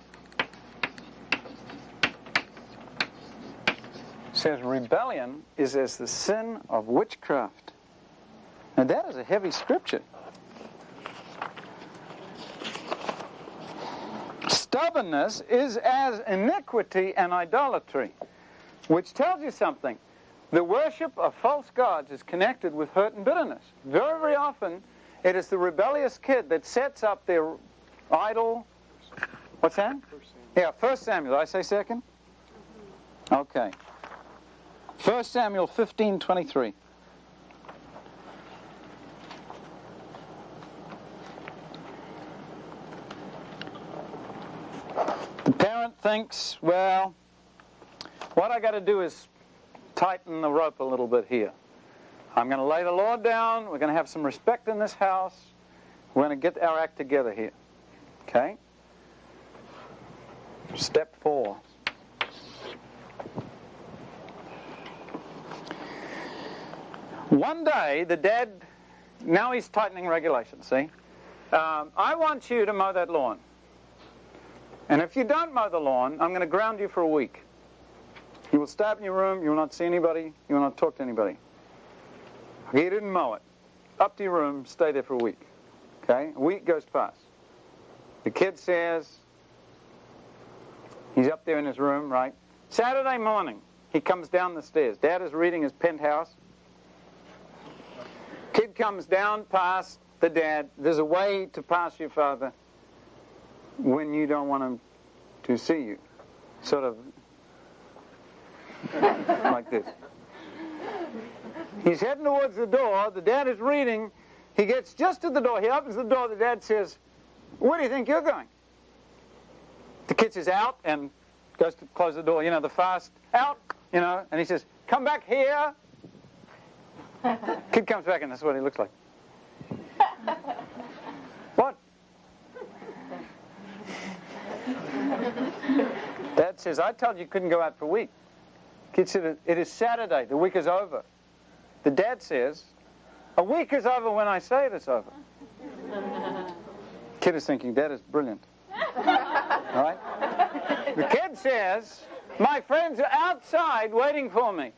says, rebellion is as the sin of witchcraft. Now that is a heavy scripture. Stubbornness is as iniquity and idolatry, which tells you something. The worship of false gods is connected with hurt and bitterness. Very, very often, it is the rebellious kid that sets up their idol. What's that? 1 Samuel. Did I say second? Okay. 1 Samuel 15:23. The parent thinks, well, what I got to do is tighten the rope a little bit here. I'm going to lay the Lord down. We're going to have some respect in this house. We're going to get our act together here. Okay? Step 4. One day, the dad, now he's tightening regulations, see? I want you to mow that lawn. And if you don't mow the lawn, I'm going to ground you for a week. You will stay up in your room, you will not see anybody, you will not talk to anybody. He didn't mow it. Up to your room, stay there for a week. Okay? A week goes past. The kid says, he's up there in his room, right? Saturday morning, he comes down the stairs. Dad is reading his penthouse. Kid comes down past the dad. There's a way to pass your father when you don't want him to see you. Sort of like this. He's heading towards the door. The dad is reading. He gets just to the door. He opens the door. The dad says, where do you think you're going? The kid says, out, and goes to close the door. The fast, out, and he says, come back here. Kid comes back, and that's what he looks like. What? Dad says, I told you couldn't go out for a week. Kid said, it is Saturday. The week is over. The dad says, a week is over when I say it is over. Kid is thinking, that is brilliant. All right? The kid says, my friends are outside waiting for me.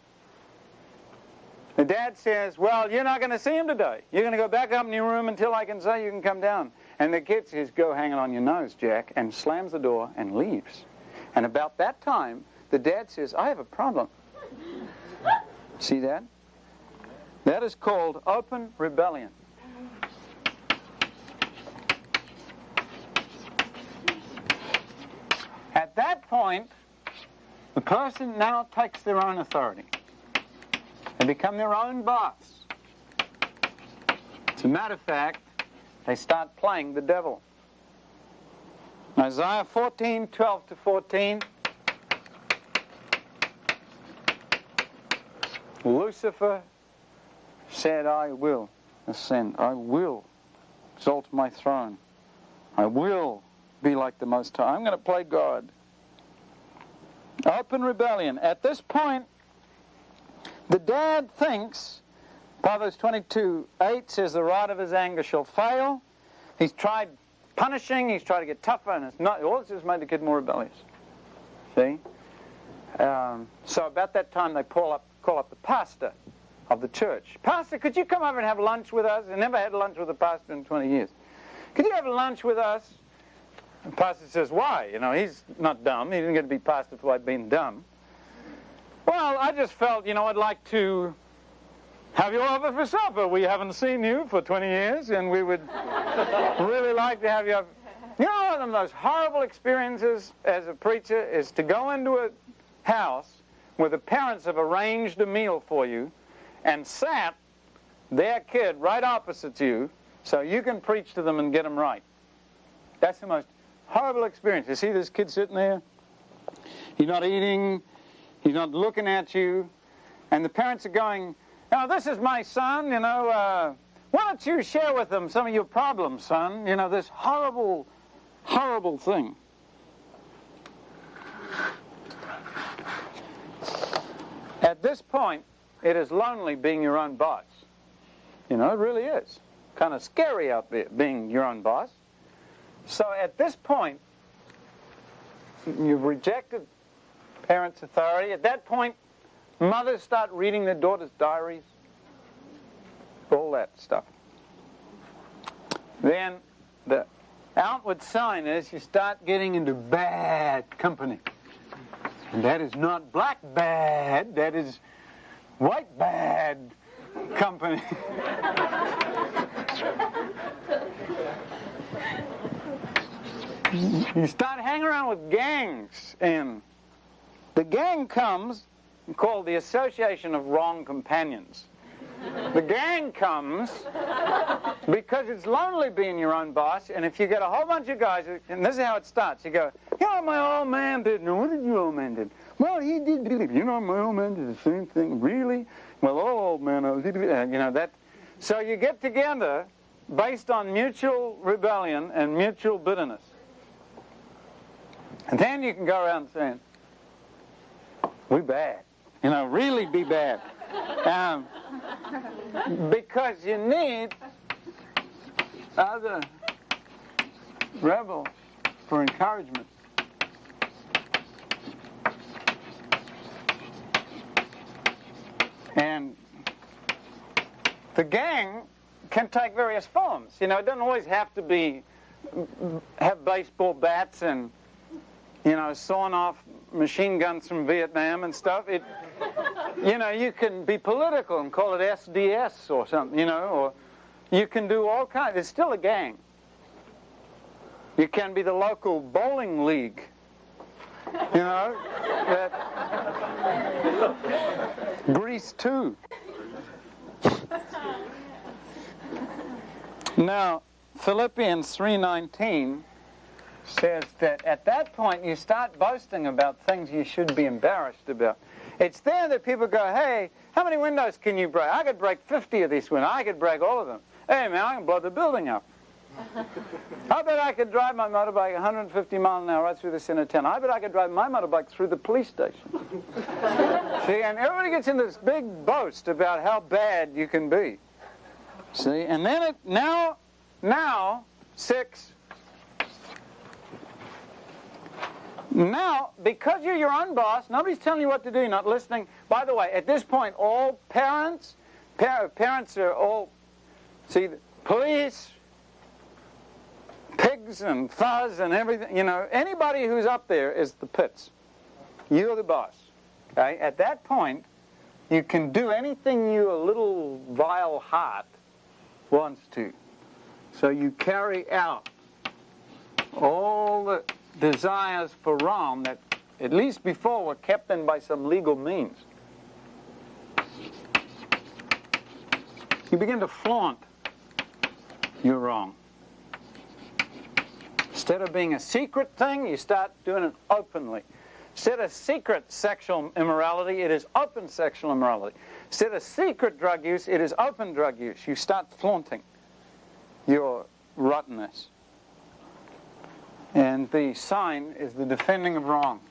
The dad says, well, you're not going to see him today. You're going to go back up in your room until I can say you can come down. And the kid says, "Go hang it on your nose, Jack," and slams the door and leaves. And about that time, the dad says, "I have a problem." See that? That is called open rebellion. At that point, the person now takes their own authority. They become their own boss. As a matter of fact, they start playing the devil. Isaiah 14:12-14. Lucifer said, "I will ascend. I will exalt my throne. I will be like the Most High. I'm going to play God." Open rebellion. At this point, the dad thinks, Proverbs 22:8 says, "The rod of his anger shall fail." He's tried punishing, he's tried to get tougher, and it's not. All this has made the kid more rebellious. See? So about that time, they call up the pastor of the church. "Pastor, could you come over and have lunch with us?" I never had lunch with a pastor in 20 years. "Could you have lunch with us?" The pastor says, "Why? You know, he's not dumb. He didn't get to be pastor for being dumb." "Well, I just felt, I'd like to have you over for supper. We haven't seen you for 20 years, and we would really like to have you over." You know, one of the most horrible experiences as a preacher is to go into a house where the parents have arranged a meal for you and sat their kid right opposite you so you can preach to them and get them right. That's the most horrible experience. You see this kid sitting there? He's not eating. He's not looking at you. And the parents are going, "This is my son, why don't you share with them some of your problems, son? This horrible, horrible thing." At this point, it is lonely being your own boss. It really is. Kind of scary out there being your own boss. So at this point, you've rejected parents' authority. At that point, mothers start reading their daughters' diaries. All that stuff. Then the outward sign is you start getting into bad company. And that is not black bad, that is white bad company. You start hanging around with gangs, and the gang comes called the Association of Wrong Companions. The gang comes because it's lonely being your own boss, and if you get a whole bunch of guys, and this is how it starts, you go, "My old man did." "No, what did your old man did?" "Well, he did. My old man did the same thing." "Really?" "Well, old man, that." So you get together based on mutual rebellion and mutual bitterness. And then you can go around saying, "We bad." Really be bad. Because you need other rebels for encouragement. And the gang can take various forms. It doesn't always have to have baseball bats and sawn off machine guns from Vietnam and stuff. You can be political and call it SDS or something, or you can do all kinds. It's still a gang. You can be the local bowling league, that Grease too. Now, Philippians 3:19 says that at that point you start boasting about things you should be embarrassed about. It's there that people go, "Hey, how many windows can you break? I could break 50 of these windows. I could break all of them. Hey, man, I can blow the building up. I bet I could drive my motorbike 150 miles an hour right through the center of town. I bet I could drive my motorbike through the police station." See, and everybody gets into this big boast about how bad you can be. See, and then now, 6. Now, because you're your own boss, nobody's telling you what to do, you're not listening. By the way, at this point, all parents are all, see, police, bugs and fuzz and everything. You know, anybody who's up there is the pits. You're the boss. Okay? At that point, you can do anything your little vile heart wants to. So you carry out all the desires for wrong that, at least before, were kept in by some legal means. You begin to flaunt your wrong. Instead of being a secret thing, you start doing it openly. Instead of secret sexual immorality, it is open sexual immorality. Instead of secret drug use, it is open drug use. You start flaunting your rottenness. And the sign is the defending of wrong.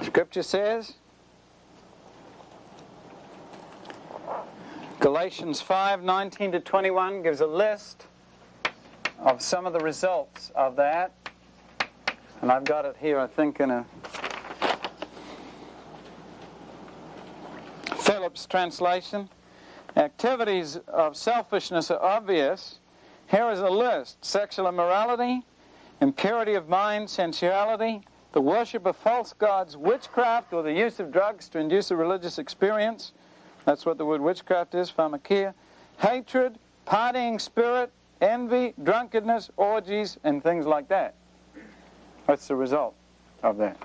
Scripture says, Galatians 5:19-21 gives a list of some of the results of that. And I've got it here, I think, in a Phillips translation. Activities of selfishness are obvious. Here is a list: sexual immorality, impurity of mind, sensuality, the worship of false gods, witchcraft, or the use of drugs to induce a religious experience. That's what the word witchcraft is, pharmakia. Hatred, partying spirit, envy, drunkenness, orgies, and things like that. That's the result of that.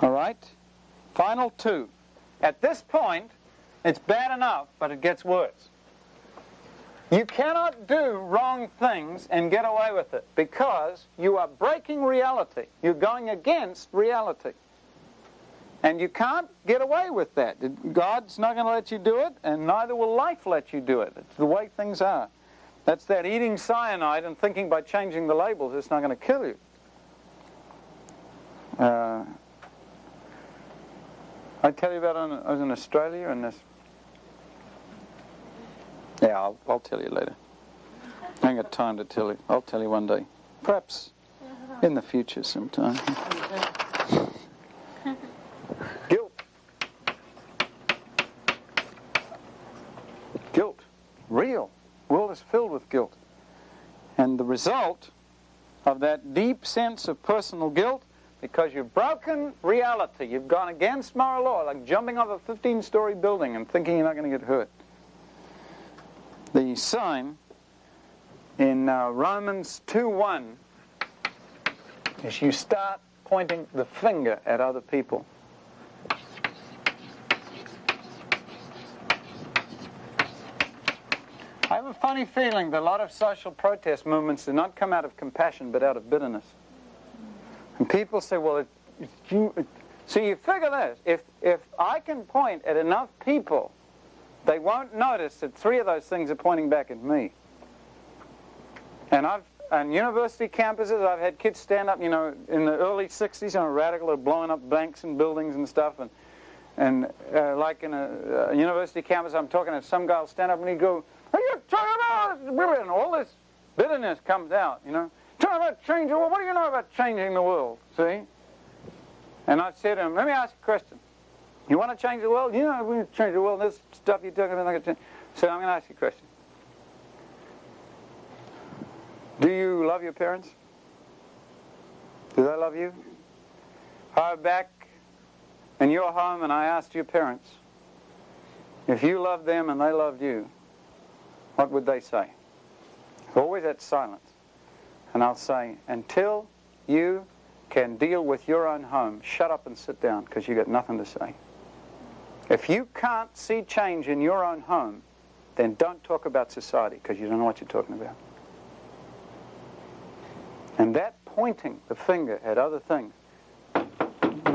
All right? Final two. At this point, it's bad enough, but it gets worse. You cannot do wrong things and get away with it because you are breaking reality. You're going against reality. And you can't get away with that. God's not going to let you do it, and neither will life let you do it. It's the way things are. That's that eating cyanide and thinking by changing the labels it's not going to kill you. I tell you about I was in Australia and this. Yeah, I'll tell you later. I ain't got time to tell you. I'll tell you one day. Perhaps in the future sometime. Guilt. Guilt. Real. The world is filled with guilt. And the result of that deep sense of personal guilt, because you've broken reality, you've gone against moral law, like jumping off a 15-story building and thinking you're not going to get hurt. The sign in Romans 2:1 is you start pointing the finger at other people. I have a funny feeling that a lot of social protest movements do not come out of compassion but out of bitterness. And people say, well, so you figure this, if I can point at enough people, they won't notice that three of those things are pointing back at me. And on university campuses, I've had kids stand up, you know, in the early 60s on a radical of blowing up banks and buildings and stuff. And like in a university campus, I'm talking to some guy will stand up and he'd go, "Are you talking about this?" And all this bitterness comes out, you know. Talking about changing the world. What do you know about changing the world? See? And I said to him, let me ask you a question. You want to change the world? You know, we need to change the world. This stuff you're talking about, not going to change. So I'm going to ask you a question. Do you love your parents? Do they love you? I was back in your home and I asked your parents, if you loved them and they loved you, what would they say? Always that silence. And I'll say, until you can deal with your own home, shut up and sit down because you've got nothing to say. If you can't see change in your own home, then don't talk about society because you don't know what you're talking about. And that pointing the finger at other things, 9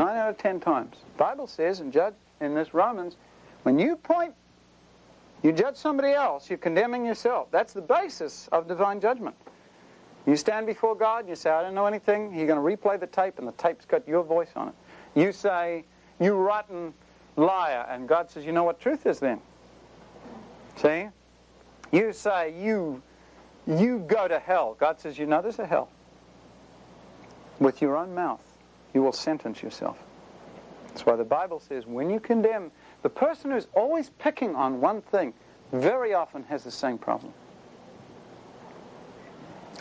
out of 10 times. The Bible says in this Romans, when you point, you judge somebody else, you're condemning yourself. That's the basis of divine judgment. You stand before God and you say, I don't know anything. You're going to replay the tape and the tape's got your voice on it. You say, you rotten liar, and God says, you know what truth is then? See? You say, you go to hell. God says, you know there's a hell. with your own mouth, you will sentence yourself. That's why the Bible says when you condemn, the person who's always picking on one thing very often has the same problem.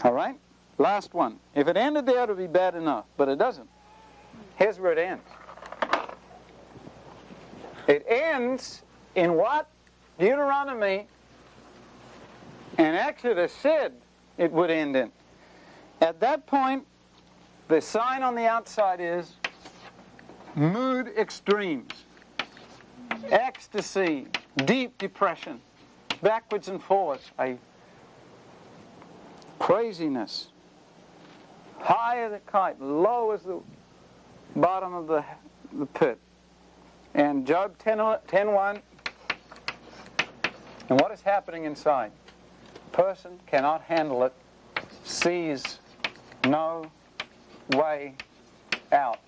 All right? Last one. If it ended there, it would be bad enough, but it doesn't. Here's where it ends. It ends in what Deuteronomy and Exodus said it would end in. At that point, the sign on the outside is mood extremes, ecstasy, deep depression, backwards and forwards, a craziness, high as a kite, low as the bottom of the pit. And Job 10:1, and what is happening inside? Person cannot handle it, sees no way out,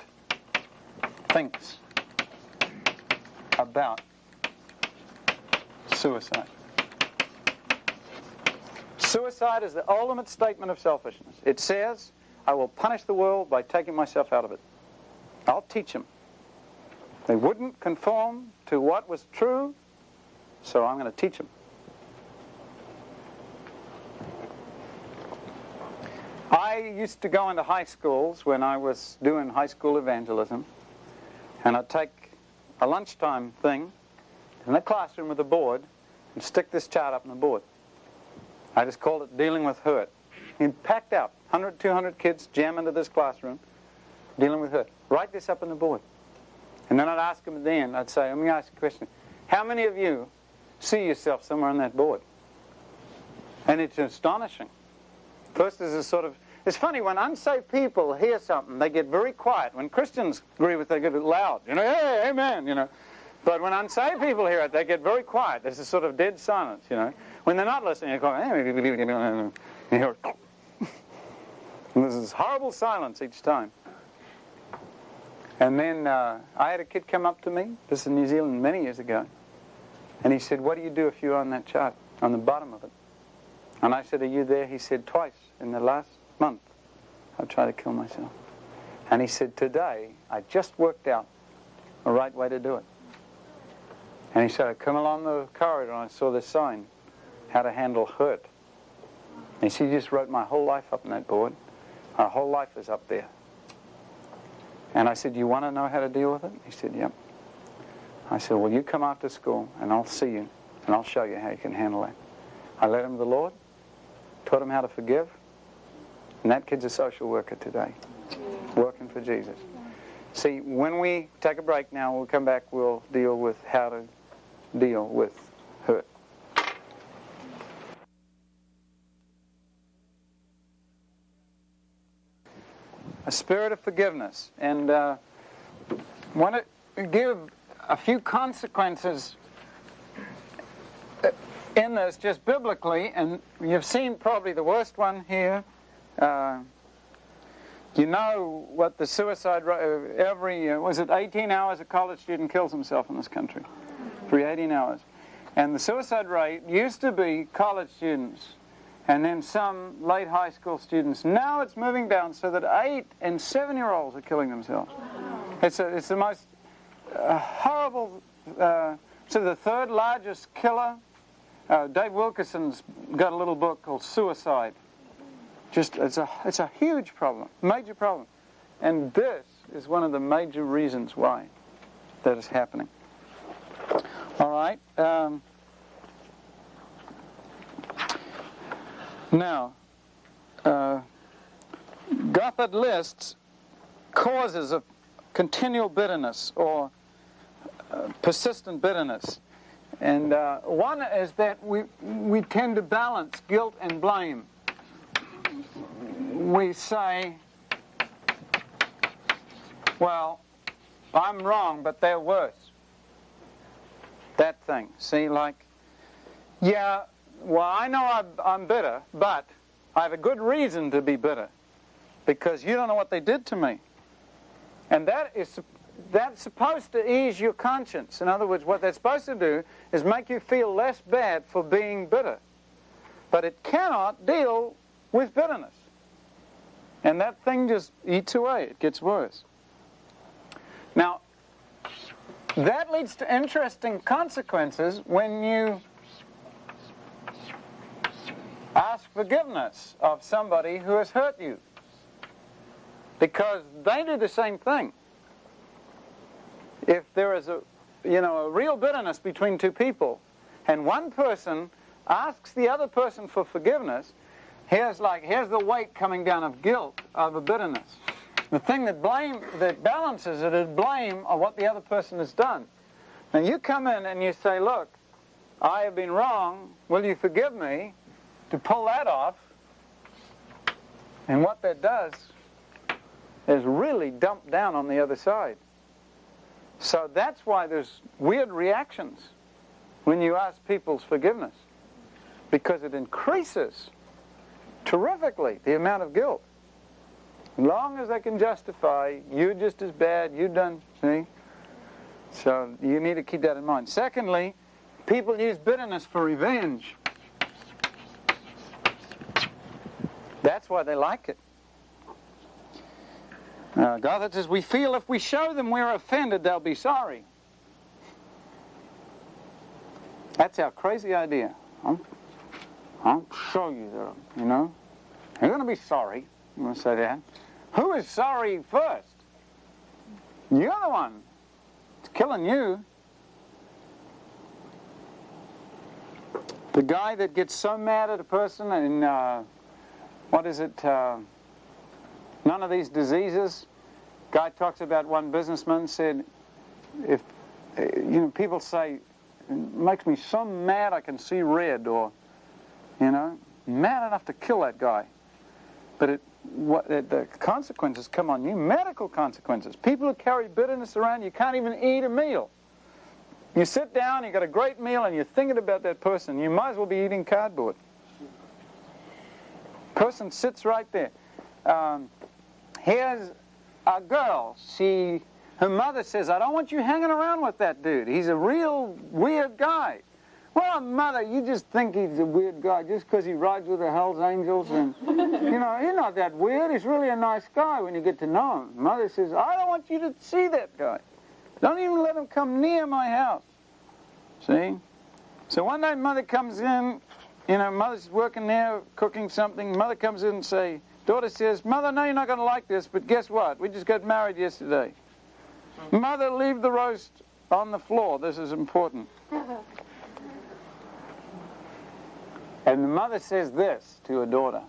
thinks about suicide. Suicide is the ultimate statement of selfishness. It says, I will punish the world by taking myself out of it. I'll teach them. They wouldn't conform to what was true, so I'm going to teach them. I used to go into high schools when I was doing high school evangelism, and I'd take a lunchtime thing in the classroom with a board and stick this chart up on the board. I just called it Dealing with Hurt. It packed out, 100, 200 kids jam into this classroom, dealing with hurt. Write this up on the board. And then I'd ask them at the end, I'd say, let me ask you a question. How many of you see yourself somewhere on that board? And it's astonishing. First there's a sort of, it's funny, when unsaved people hear something, they get very quiet. When Christians agree with it, they get loud. You know, hey, amen, you know. But when unsaved people hear it, they get very quiet. There's a sort of dead silence, you know. When they're not listening, they go, hey, you hear, and there's this horrible silence each time. And then I had a kid come up to me, this is in New Zealand many years ago, and he said, what do you do if you're on that chart, on the bottom of it? And I said, are you there? He said, twice in the last month I've tried to kill myself. And he said, today I just worked out the right way to do it. And he said, I come along the corridor and I saw this sign, how to handle hurt. And he just wrote my whole life up on that board. My whole life is up there. And I said, do you want to know how to deal with it? He said, yep. I said, well, you come after school and I'll see you and I'll show you how you can handle that. I led him to the Lord, taught him how to forgive, and that kid's a social worker today, working for Jesus. See, when we take a break now, we'll come back, we'll deal with how to deal with hurt. A spirit of forgiveness. And I want to give a few consequences in this, just biblically, and you've seen probably the worst one here. You know what the suicide rate, every, was it 18 hours a college student kills himself in this country? For 18 hours. And the suicide rate used to be college students, and then some late high school students. Now it's moving down so that 8- and 7-year-olds are killing themselves. It's the most horrible, so the third largest killer. Dave Wilkerson's got a little book called Suicide. It's a huge problem, major problem. And this is one of the major reasons why that is happening. All right. Now, Gothard lists causes of continual bitterness or persistent bitterness. And one is that we tend to balance guilt and blame. We say, well, I'm wrong, but they're worse. That thing. See, like, yeah, well, I know I'm bitter, but I have a good reason to be bitter because you don't know what they did to me. And that's supposed to ease your conscience. In other words, what that's supposed to do is make you feel less bad for being bitter. But it cannot deal with bitterness. And that thing just eats away. It gets worse. Now, that leads to interesting consequences when you ask forgiveness of somebody who has hurt you. Because they do the same thing. If there is a real bitterness between two people, and one person asks the other person for forgiveness, here's the weight coming down of guilt, of a bitterness. The thing that balances it is blame of what the other person has done. Now you come in and you say, look, I have been wrong, will you forgive me? To pull that off, and what that does is really dump down on the other side. So that's why there's weird reactions when you ask people's forgiveness, because it increases terrifically the amount of guilt. As long as they can justify, you're just as bad, you've done, see? So you need to keep that in mind. Secondly, people use bitterness for revenge. That's why they like it. God says, we feel if we show them we're offended, they'll be sorry. That's our crazy idea. I'll show you, You're going to be sorry. I'm going to say that. Who is sorry first? You're the one. It's killing you. The guy that gets so mad at a person and none of these diseases. Guy talks about one businessman said, if people say, it makes me so mad I can see red, or mad enough to kill that guy. But the consequences come on you, medical consequences. People who carry bitterness around, you can't even eat a meal. You sit down, you got a great meal, and you're thinking about that person. You might as well be eating cardboard. Person sits right there. Here's a girl. Her mother says, I don't want you hanging around with that dude. He's a real weird guy. Well, mother, you just think he's a weird guy just because he rides with the Hells Angels. And, he's not that weird. He's really a nice guy when you get to know him. Mother says, I don't want you to see that guy. Don't even let him come near my house. See? So one day mother comes in. Mother's working there, cooking something. Mother comes in and daughter says, Mother, no, you're not going to like this, but guess what? We just got married yesterday. Mother, leave the roast on the floor. This is important. And the mother says this to her daughter.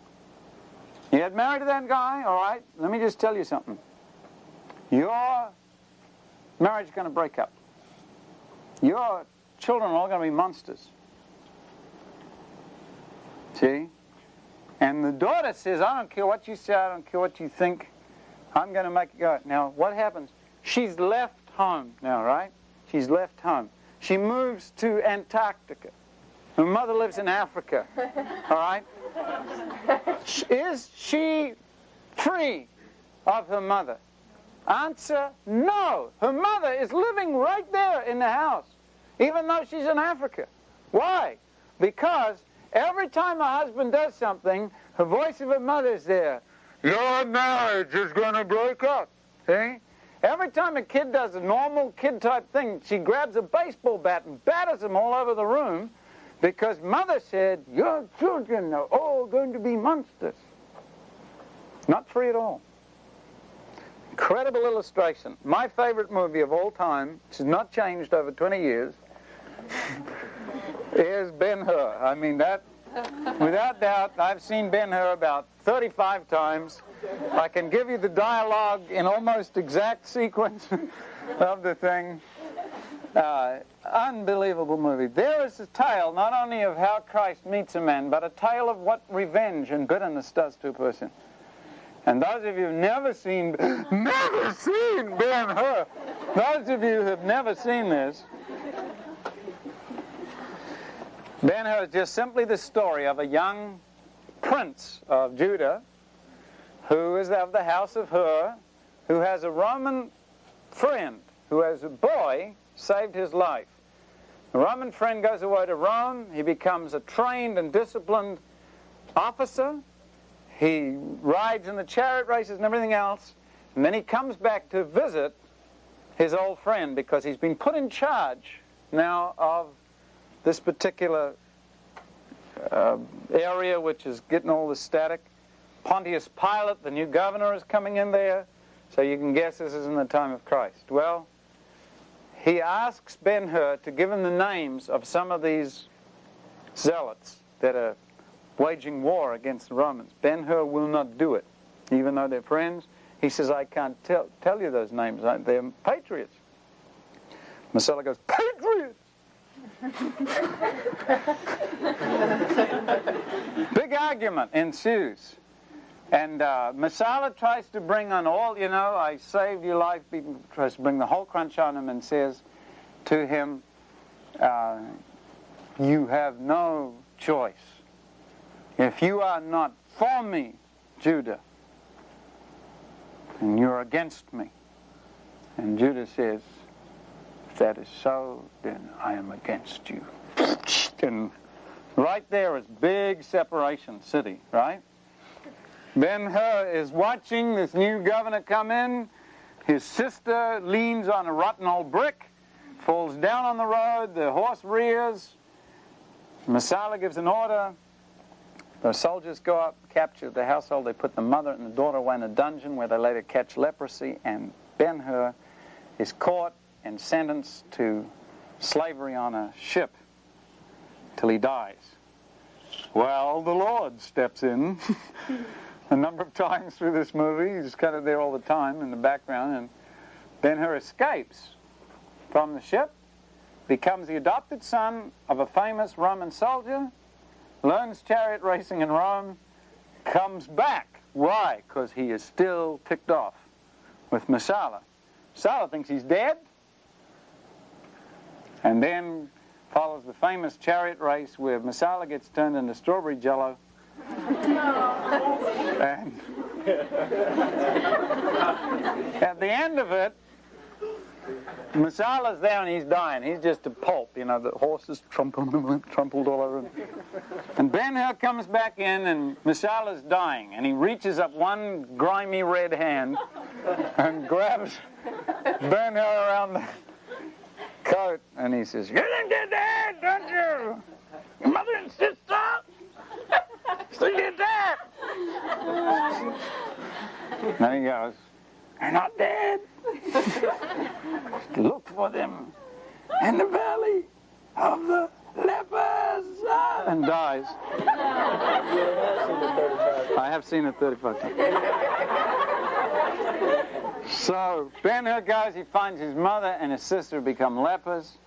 You got married to that guy? All right, let me just tell you something. Your marriage is going to break up. Your children are all going to be monsters. See? And the daughter says, I don't care what you say, I don't care what you think, I'm going to make it go. Now, what happens? She's left home now, right? She's left home. She moves to Antarctica. Her mother lives in Africa, all right? Is she free of her mother? Answer, no. Her mother is living right there in the house, even though she's in Africa. Why? Because every time her husband does something, the voice of her mother is there. Your marriage is going to break up. See? Every time a kid does a normal kid-type thing, she grabs a baseball bat and batters them all over the room because mother said, your children are all going to be monsters. Not free at all. Incredible illustration. My favorite movie of all time, which has not changed over 20 years, is Ben-Hur. I mean, that, without doubt, I've seen Ben-Hur about 35 times. I can give you the dialogue in almost exact sequence of the thing. Unbelievable movie. There is a tale not only of how Christ meets a man, but a tale of what revenge and bitterness does to a person. And those of you who've never seen Ben-Hur, those of you who have never seen this, Ben-Hur is just simply the story of a young prince of Judah who is of the house of Hur, who has a Roman friend who, as a boy, saved his life. The Roman friend goes away to Rome. He becomes a trained and disciplined officer. he rides in the chariot races and everything else, and then he comes back to visit his old friend because he's been put in charge now of this particular area which is getting all the static. Pontius Pilate, the new governor, is coming in there, so you can guess this is in the time of Christ. Well, he asks Ben-Hur to give him the names of some of these zealots that are waging war against the Romans. Ben-Hur will not do it, even though they're friends. He says, I can't tell you those names. They're patriots. Messala goes, patriots! Big argument ensues. And Messala tries to bring on all, I saved your life. He tries to bring the whole crunch on him and says to him, you have no choice. If you are not for me, Judah, and you're against me. And Judah says, if that is so, then I am against you. And right there is big separation city, right? Ben-Hur is watching this new governor come in. His sister leans on a rotten old brick, falls down on the road, the horse rears. Messala gives an order. The soldiers go up, capture the household. They put the mother and the daughter away in a dungeon where they later catch leprosy. And Ben-Hur is caught and sentenced to slavery on a ship till he dies. Well, the Lord steps in a number of times through this movie. He's kind of there all the time in the background. And Ben-Hur escapes from the ship, becomes the adopted son of a famous Roman soldier, learns chariot racing in Rome, comes back. Why? Because he is still ticked off with Messala. Messala thinks he's dead, and then follows the famous chariot race where Messala gets turned into strawberry jello. And at the end of it, Messala's there and he's dying. He's just a pulp, the horses trampled all over him. And Ben-Hur comes back in and Messala's dying. And he reaches up one grimy red hand and grabs Ben-Hur around the coat. And he says, you think they're dead, don't you? Your mother and sister? So you did that? And he goes, they're not dead. Look for them in the valley of the lepers, and dies. I have seen it 35 times. So Ben-Hur goes, he finds his mother and his sister become lepers.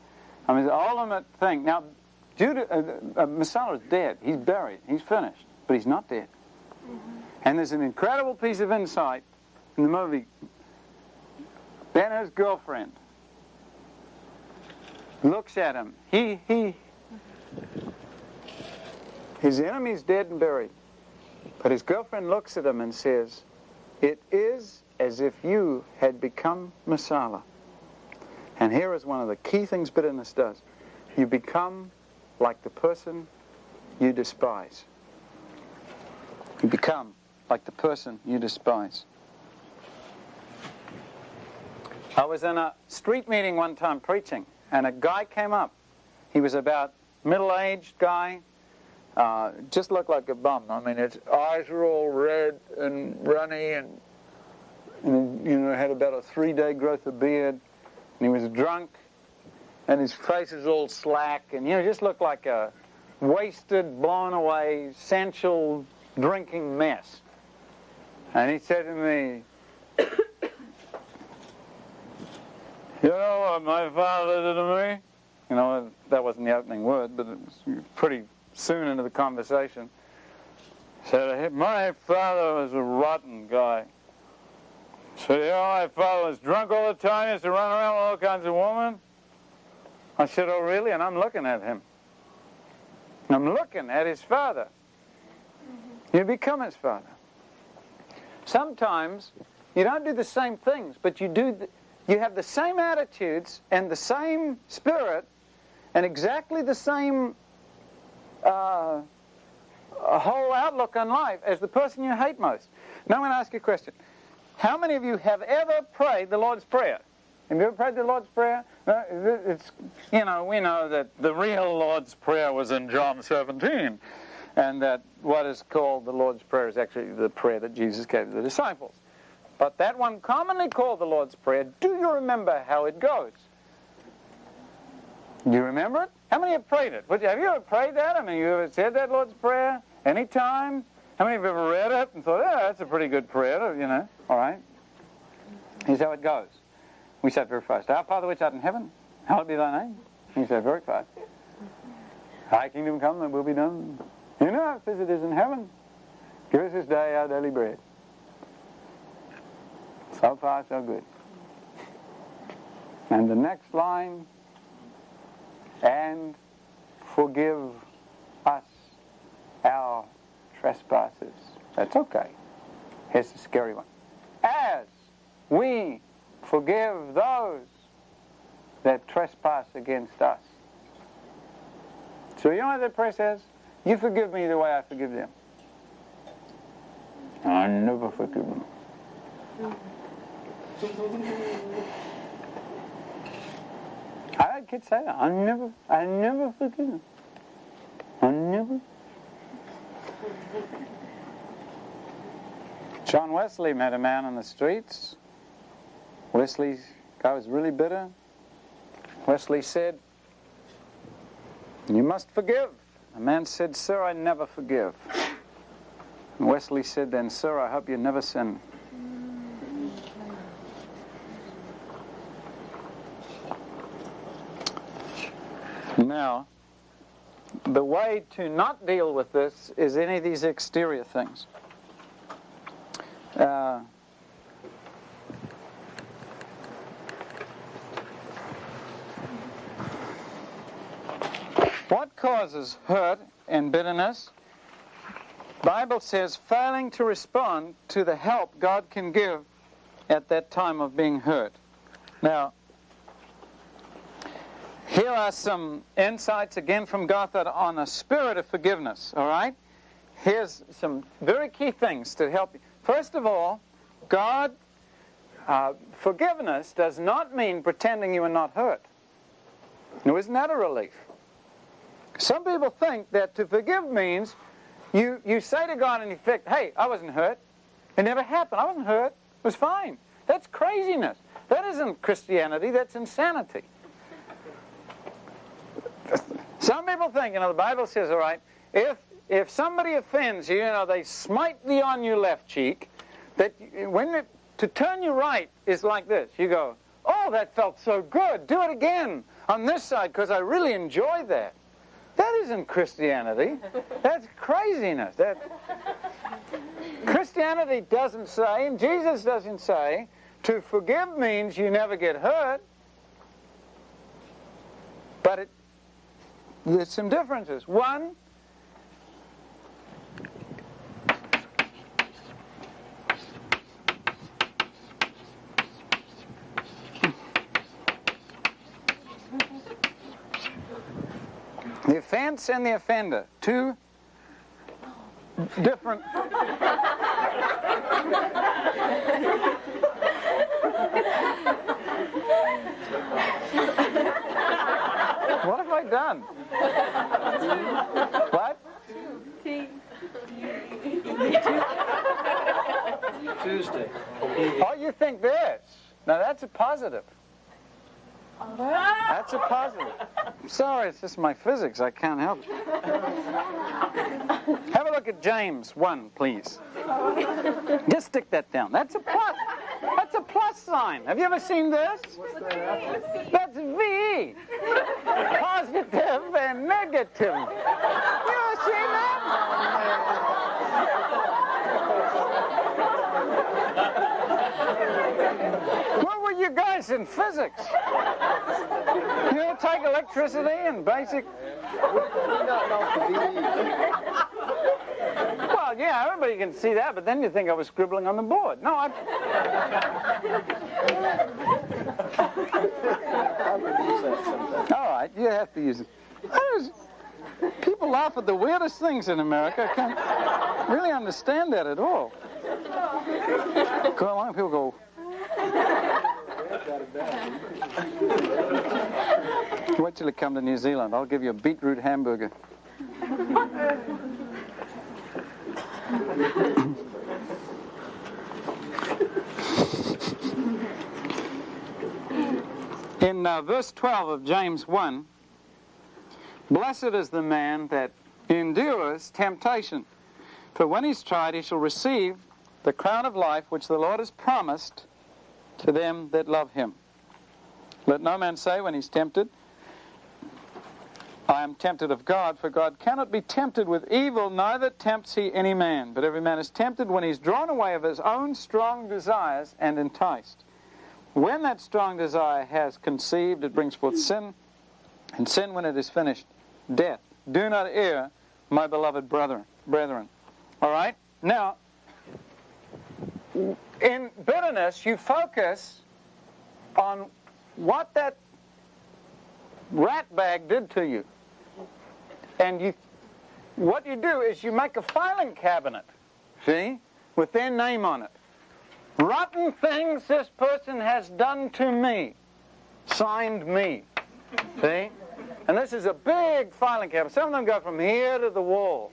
I mean, the ultimate thing. Now, Messala is dead. He's buried. He's finished. But he's not dead. And there's an incredible piece of insight in the movie. Ben-Hur's girlfriend looks at him. His enemy's dead and buried. But his girlfriend looks at him and says, it is as if you had become Messala. And here is one of the key things bitterness does. You become like the person you despise. You become like the person you despise. I was in a street meeting one time preaching, and a guy came up. He was about middle-aged guy, just looked like a bum. I mean, his eyes were all red and runny, and had about a 3-day growth of beard, and he was drunk, and his face was all slack, and just looked like a wasted, blown away, sensual, drinking mess. And he said to me, you know what my father did to me? That wasn't the opening word, but it was pretty soon into the conversation. He said, my father was a rotten guy. So, my father was drunk all the time. He used to run around with all kinds of women. I said, oh, really? And I'm looking at him. I'm looking at his father. You become his father. Sometimes you don't do the same things, but you have the same attitudes and the same spirit and exactly the same whole outlook on life as the person you hate most. Now I'm going to ask you a question. How many of you have ever prayed the Lord's Prayer? Have you ever prayed the Lord's Prayer? It's, we know that the real Lord's Prayer was in John 17, and that what is called the Lord's Prayer is actually the prayer that Jesus gave to the disciples. But that one commonly called the Lord's Prayer, do you remember how it goes? Do you remember it? How many have prayed it? Have you ever prayed that? I mean, you ever said that Lord's Prayer? Any time? How many have ever read it and thought, that's a pretty good prayer, All right. Here's how it goes. We say very fast, Our Father which art in heaven, hallowed be thy name. You say very fast. Thy kingdom come, thy will be done. In earth as it is in heaven. Give us this day our daily bread. So far, so good. And the next line, and forgive us our trespasses. That's okay. Here's the scary one. As we forgive those that trespass against us. So you know what that prayer says? You forgive me the way I forgive them. I never forgive them. I had kids say that. I never forgive them. I never. John Wesley met a man on the streets. Wesley's guy was really bitter. Wesley said, you must forgive. The man said, sir, I never forgive. And Wesley said then, sir, I hope you never sin. Now, the way to not deal with this is any of these exterior things. What causes hurt and bitterness? The Bible says failing to respond to the help God can give at that time of being hurt. Now, here are some insights again from Gothard on a spirit of forgiveness, all right? Here's some very key things to help you. First of all, forgiveness does not mean pretending you are not hurt. Now, isn't that a relief? Some people think that to forgive means you say to God in effect, hey, I wasn't hurt. It never happened. I wasn't hurt. It was fine. That's craziness. That isn't Christianity. That's insanity. Some people think, the Bible says, all right, if somebody offends you, they smite thee on your left cheek, that to turn you right is like this. You go, oh, that felt so good. Do it again on this side because I really enjoyed that. That isn't Christianity. That's craziness. Christianity doesn't say, and Jesus doesn't say, to forgive means you never get hurt. But there's some differences. One, the offense and the offender, two different. What have I done? What? Tuesday. Oh, you think this? Now that's a positive. That's a positive. Sorry, it's just my physics. I can't help it. Have a look at James 1, please. Just stick that down. That's a plus. That's a plus sign. Have you ever seen this? That's V. Positive and negative. You ever seen that? What were you guys in physics? You know, take electricity and basic. Well, yeah, everybody can see that, but then you think I was scribbling on the board. No, All right, you have to use it. People laugh at the weirdest things in America. I can't really understand that at all. Go along, people go. Wait till you come to New Zealand. I'll give you a beetroot hamburger. In verse 12 of James 1, blessed is the man that endures temptation, for when he's tried he shall receive the crown of life which the Lord has promised to them that love him. Let no man say when he's tempted, I am tempted of God, for God cannot be tempted with evil, neither tempts he any man. But every man is tempted when he's drawn away of his own strong desires and enticed. When that strong desire has conceived, it brings forth sin, and sin, when it is finished, death. Do not err, my beloved brethren. All right? Now, in bitterness, you focus on what that rat bag did to you. And what you do is you make a filing cabinet, see, with their name on it. Rotten things this person has done to me. Signed me. See? And this is a big filing cabinet. Some of them go from here to the wall.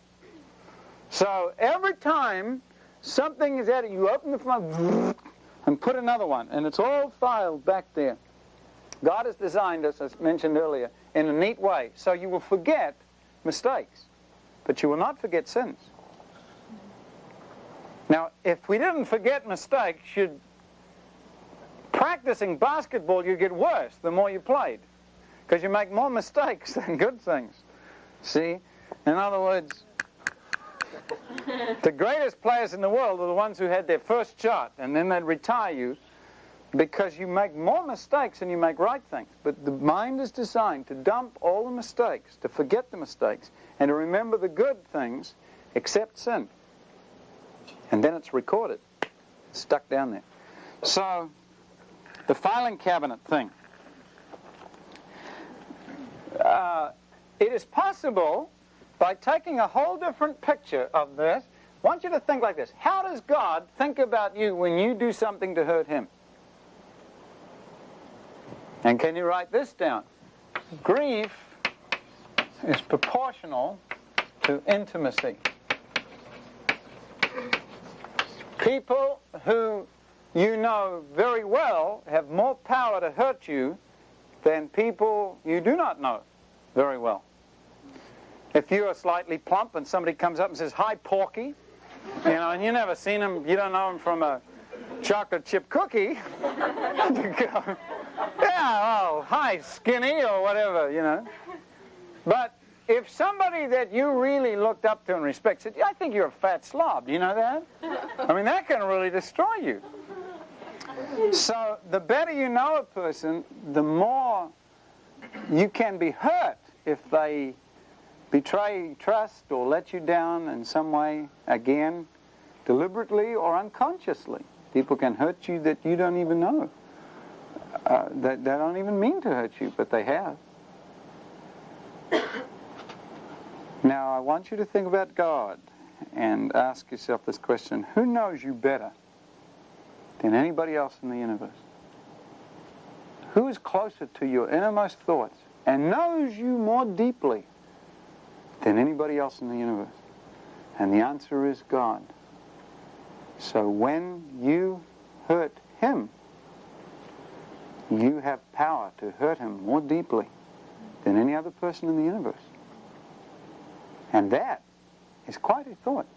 So every time something is added, you open the file and put another one. And it's all filed back there. God has designed us, as mentioned earlier, in a neat way. So you will forget mistakes. But you will not forget sins. Now, if we didn't forget mistakes, practicing basketball, you get worse the more you played. Because you make more mistakes than good things. See? In other words, the greatest players in the world are the ones who had their first shot, and then they'd retire you because you make more mistakes than you make right things. But the mind is designed to dump all the mistakes, to forget the mistakes, and to remember the good things except sin. And then it's recorded, stuck down there. So, the filing cabinet thing. It is possible, by taking a whole different picture of this, I want you to think like this. How does God think about you when you do something to hurt him? And can you write this down? Grief is proportional to intimacy. People who you know very well have more power to hurt you than people you do not know very well. If you are slightly plump and somebody comes up and says, "Hi, Porky," and you never seen him, you don't know him from a chocolate chip cookie, you go, "Yeah, well, hi, Skinny," or whatever, But if somebody that you really looked up to and respect said, "I think you're a fat slob," do you know that? I mean, that can really destroy you. So the better you know a person, the more you can be hurt if they betray trust or let you down in some way, again, deliberately or unconsciously. People can hurt you that you don't even know. They don't even mean to hurt you, but they have. Now, I want you to think about God and ask yourself this question. Who knows you better than anybody else in the universe? Who is closer to your innermost thoughts and knows you more deeply than anybody else in the universe? And the answer is God. So when you hurt him, you have power to hurt him more deeply than any other person in the universe. And that is quite a thought.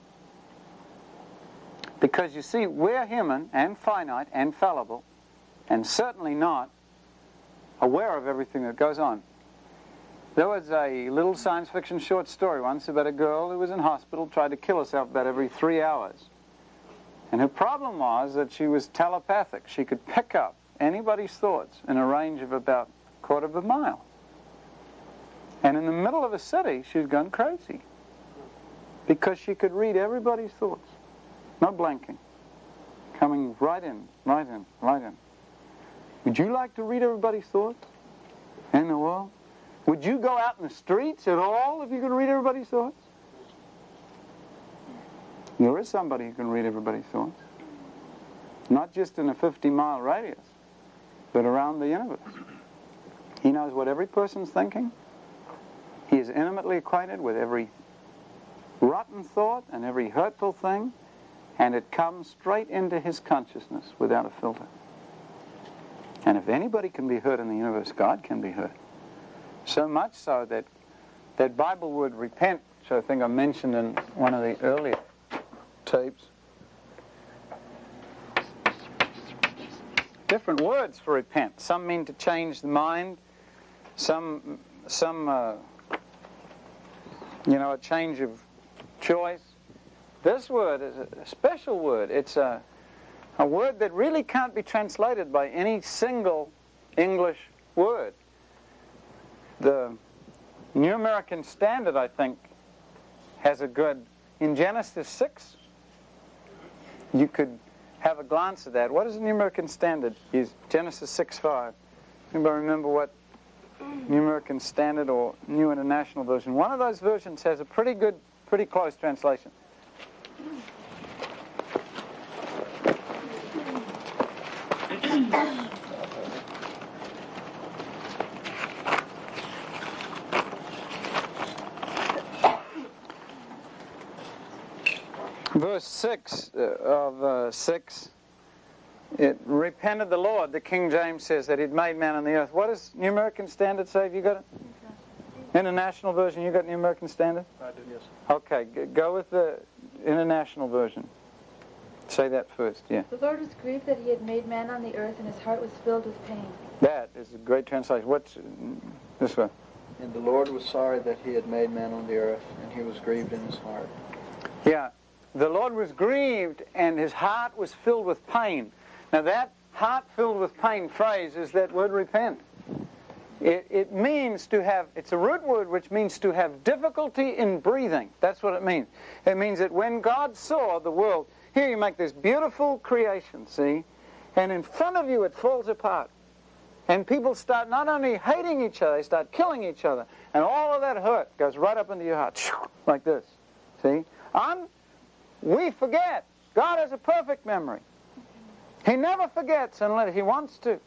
Because you see, we're human and finite and fallible, and certainly not aware of everything that goes on. There was a little science fiction short story once about a girl who was in hospital, tried to kill herself about every 3 hours. And her problem was that she was telepathic. She could pick up anybody's thoughts in a range of about a quarter of a mile. And in the middle of a city, she was gone crazy. Because she could read everybody's thoughts. No blanking. Coming right in, right in, right in. Would you like to read everybody's thoughts in the world? Would you go out in the streets at all if you could read everybody's thoughts? There is somebody who can read everybody's thoughts. Not just in a 50-mile radius, but around the universe. He knows what every person's thinking. He is intimately acquainted with every rotten thought and every hurtful thing, and it comes straight into his consciousness without a filter. And if anybody can be hurt in the universe, God can be hurt. So much so that that Bible word repent, which I think I mentioned in one of the earlier tapes. Different words for repent. Some mean to change the mind. Some a change of choice. This word is a special word. It's a word that really can't be translated by any single English word. The New American Standard, I think, has a good... In Genesis 6, you could have a glance at that. What does the New American Standard use? Genesis 6:5. Anybody remember what New American Standard or New International Version? One of those versions has a pretty close translation. Verse 6 of 6, it repented the Lord. The King James says that He'd made man on the earth. What does New American Standard say? Have you got it? International Version, you got New American Standard? I did, yes. Okay, go with the International Version. Say that first, yeah. The Lord was grieved that He had made man on the earth, and His heart was filled with pain. That is a great translation. What's this one? And the Lord was sorry that He had made man on the earth, and He was grieved in His heart. Yeah. The Lord was grieved and His heart was filled with pain. Now that heart filled with pain phrase is that word repent. It means to have, it's a root word which means to have difficulty in breathing. That's what it means. It means that when God saw the world, here you make this beautiful creation, see, and in front of you it falls apart. And people start not only hating each other, they start killing each other. And all of that hurt goes right up into your heart, like this, see. We forget. God has a perfect memory. He never forgets unless He wants to.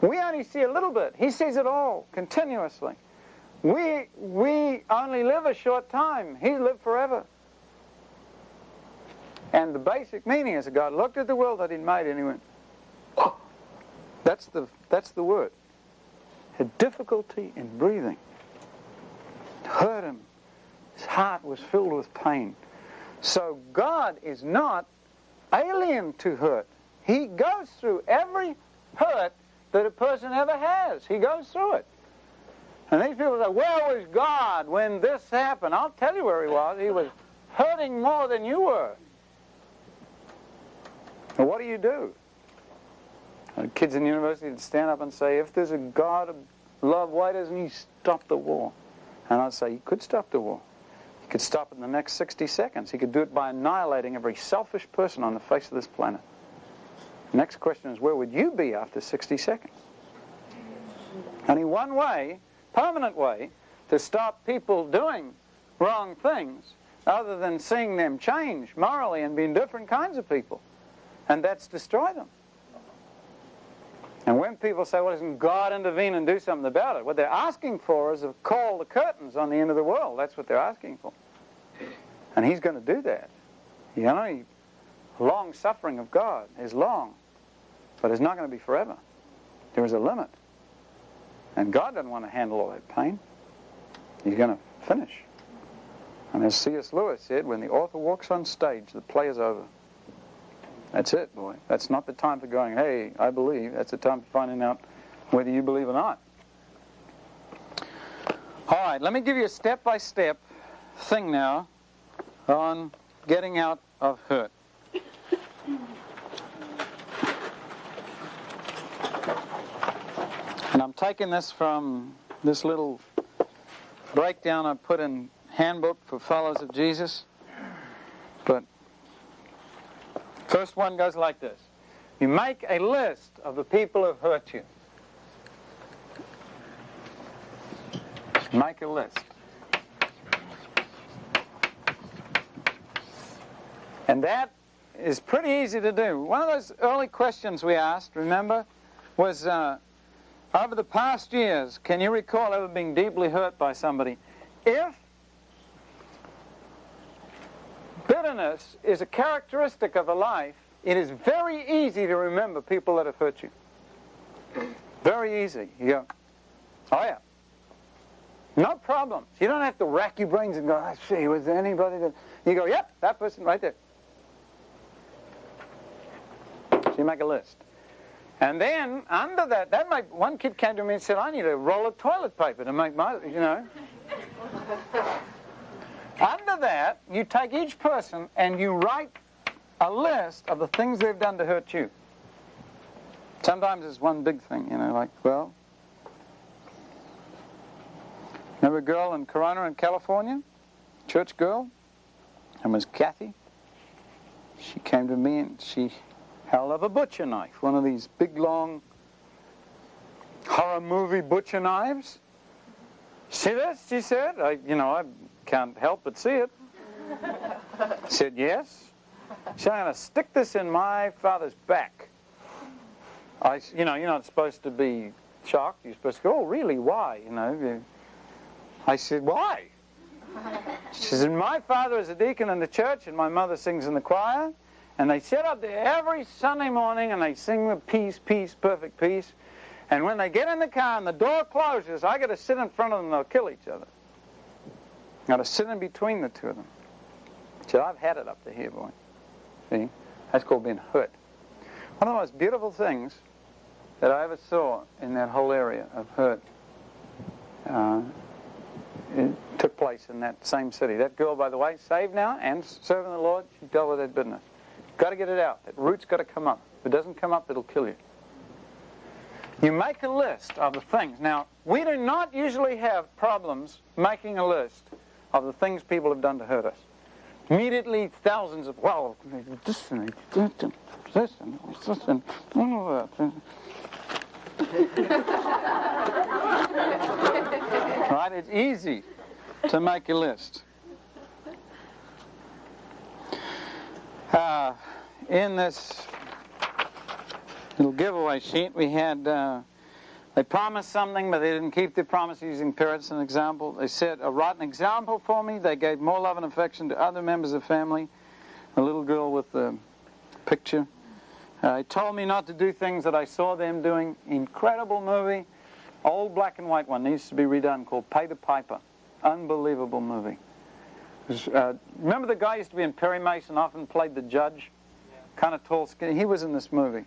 We only see a little bit. He sees it all, continuously. We only live a short time. He lived forever. And the basic meaning is that God looked at the world that He'd made and He went, oh. That's the word. Had difficulty in breathing. It hurt Him. His heart was filled with pain. So God is not alien to hurt. He goes through every hurt that a person ever has. He goes through it. And these people say, where was God when this happened? I'll tell you where He was. He was hurting more than you were. And what do? Kids in university would stand up and say, if there's a God of love, why doesn't He stop the war? And I'd say, He could stop the war. He could stop it in the next 60 seconds. He could do it by annihilating every selfish person on the face of this planet. The next question is, where would you be after 60 seconds? Only one way, permanent way, to stop people doing wrong things other than seeing them change morally and being different kinds of people. And that's destroy them. And when people say, well, doesn't God intervene and do something about it? What they're asking for is to call the curtains on the end of the world. That's what they're asking for. And He's going to do that. The only long suffering of God is long, but it's not going to be forever. There is a limit. And God doesn't want to handle all that pain. He's going to finish. And as C.S. Lewis said, when the author walks on stage, the play is over. That's it, boy. That's not the time for going, hey, I believe. That's the time for finding out whether you believe or not. All right, let me give you a step-by-step thing now on getting out of hurt. And I'm taking this from this little breakdown I put in Handbook for Followers of Jesus. But first one goes like this. You make a list of the people who have hurt you. Make a list. And that is pretty easy to do. One of those early questions we asked, remember, was over the past years, can you recall ever being deeply hurt by somebody? If bitterness is a characteristic of a life, it is very easy to remember people that have hurt you. Very easy. You go, oh yeah. No problem. You don't have to rack your brains and go, I see, was there anybody that... You go, yep, that person right there. So you make a list. And then, under that might... One kid came to me and said, I need a roll of toilet paper to make my, you know. Under that, you take each person and you write a list of the things they've done to hurt you. Sometimes it's one big thing, you know, like, well... Remember a girl in Corona in California? Church girl. Her name was Kathy. She came to me and she held up a butcher knife. One of these big, long horror movie butcher knives. See this? She said. I can't help but see it. I said, yes. She said, I'm going to stick this in my father's back. You're not supposed to be shocked. You're supposed to go, oh, really? Why? I said, why? She says, my father is a deacon in the church and my mother sings in the choir. And they sit up there every Sunday morning and they sing the peace, peace, perfect peace. And when they get in the car and the door closes, I got to sit in front of them and they'll kill each other. I got to sit in between the two of them. She said, I've had it up to here, boy. See? That's called being hurt. One of the most beautiful things that I ever saw in that whole area of hurt it took place in that same city. That girl, by the way, saved now and serving the Lord, she dealt with that bitterness. Got to get it out. That root's got to come up. If it doesn't come up, it'll kill you. You make a list of the things. Now, we do not usually have problems making a list of the things people have done to hurt us. Immediately, thousands of, well, this and all of that. Right? It's easy to make a list. In this little giveaway sheet, we had, they promised something, but they didn't keep their promise, using parents as an example. They said, write an example for me. They gave more love and affection to other members of the family. A little girl with the picture. He told me not to do things that I saw them doing. Incredible movie. Old black and white one. Needs to be redone, called Pay the Piper. Unbelievable movie. Remember the guy used to be in Perry Mason, often played the judge? Yeah. Kind of tall, skinny. He was in this movie.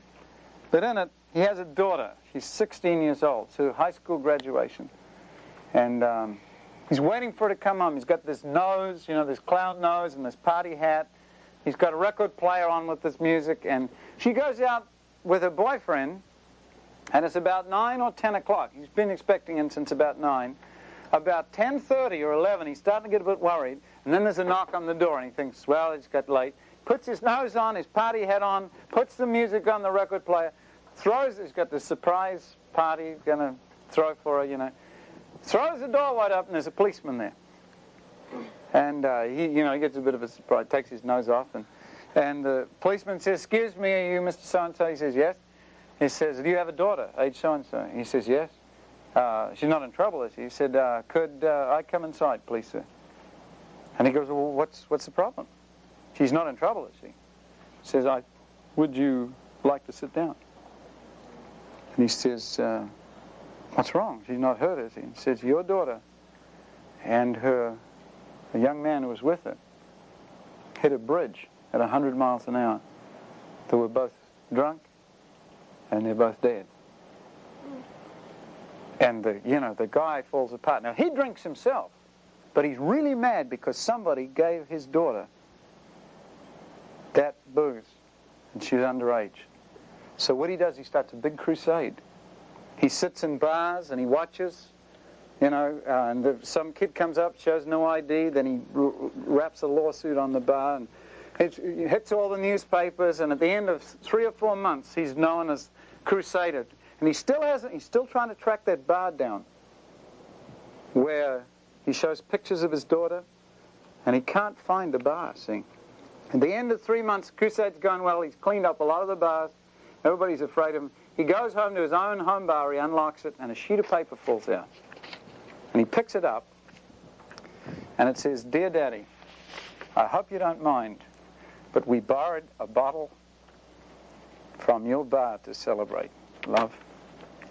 But in it, he has a daughter. She's 16 years old. So high school graduation. And he's waiting for her to come home. He's got this nose, this clown nose and this party hat. He's got a record player on with this music. And she goes out with her boyfriend. And it's about 9 or 10 o'clock. He's been expecting him since about 9. About 10:30 or 11, he's starting to get a bit worried. And then there's a knock on the door, and he thinks, well, it's got late. Puts his nose on, his party hat on, puts the music on the record player, he's got the surprise party, going to throw for her, Throws the door wide up, and there's a policeman there. And he gets a bit of a surprise, takes his nose off. And the policeman says, excuse me, are you Mr. So-and-so? He says, yes. He says, do you have a daughter, age so-and-so? He says, yes. She's not in trouble, is she? He said, could I come inside, please, sir? And he goes, well, what's the problem? She's not in trouble, is she? He says, would you like to sit down? And he says, what's wrong? She's not hurt, is he? He says, your daughter and the young man who was with her hit a bridge at 100 miles an hour. They were both drunk. And they're both dead. And the guy falls apart. Now, he drinks himself, but he's really mad because somebody gave his daughter that booze, and she's underage. So what he does, he starts a big crusade. He sits in bars and he watches, and some kid comes up, shows no ID, then he wraps a lawsuit on the bar, and it hits all the newspapers, and at the end of 3 or 4 months, he's known as Crusader. And he's still trying to track that bar down. where he shows pictures of his daughter, and he can't find a bar, see. At the end of 3 months, the crusade's going well, he's cleaned up a lot of the bars, everybody's afraid of him. He goes home to his own home bar, he unlocks it, and a sheet of paper falls out. And he picks it up, and it says, "Dear Daddy, I hope you don't mind, but we borrowed a bottle from your bar to celebrate. Love,"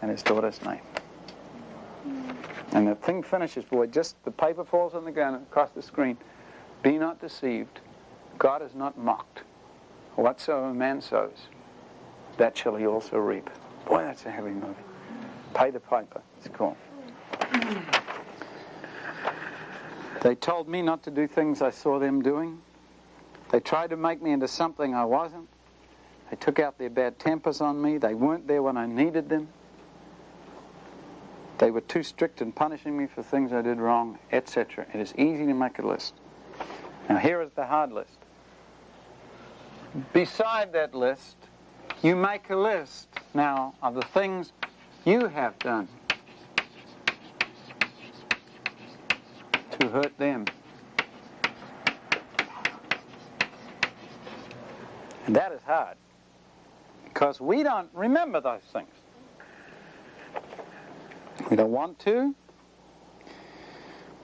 and his daughter's name. And the thing finishes, boy, just the paper falls on the ground across the screen. "Be not deceived. God is not mocked. Whatsoever a man sows, that shall he also reap." Boy, that's a heavy movie. Pay the piper. It's cool. They told me not to do things I saw them doing. They tried to make me into something I wasn't. They took out their bad tempers on me. They weren't there when I needed them. They were too strict in punishing me for things I did wrong, etc. It is easy to make a list. Now here is the hard list. Beside that list, you make a list now of the things you have done to hurt them. And that is hard, because we don't remember those things. We don't want to.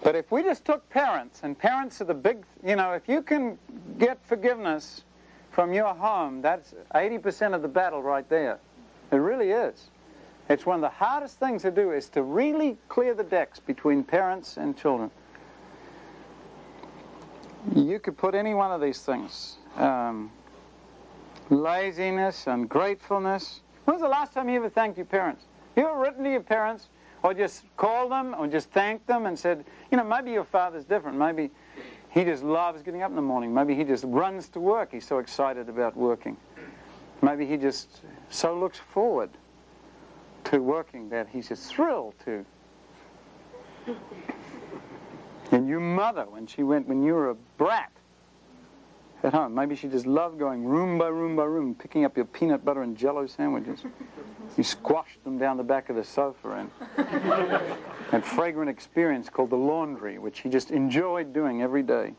But if we just took parents, and parents are the big, if you can get forgiveness from your home, that's 80% of the battle right there. It really is. It's one of the hardest things to do, is to really clear the decks between parents and children. You could put any one of these things. Laziness, ungratefulness. When was the last time you ever thanked your parents? You ever written to your parents, or just called them, or just thanked them and said, maybe your father's different. Maybe he just loves getting up in the morning. Maybe he just runs to work. He's so excited about working. Maybe he just so looks forward to working that he's just thrilled to. And your mother, when you were a brat at home, maybe she just loved going room by room by room, picking up your peanut butter and jello sandwiches. You squashed them down the back of the sofa, and that fragrant experience called the laundry, which he just enjoyed doing every day.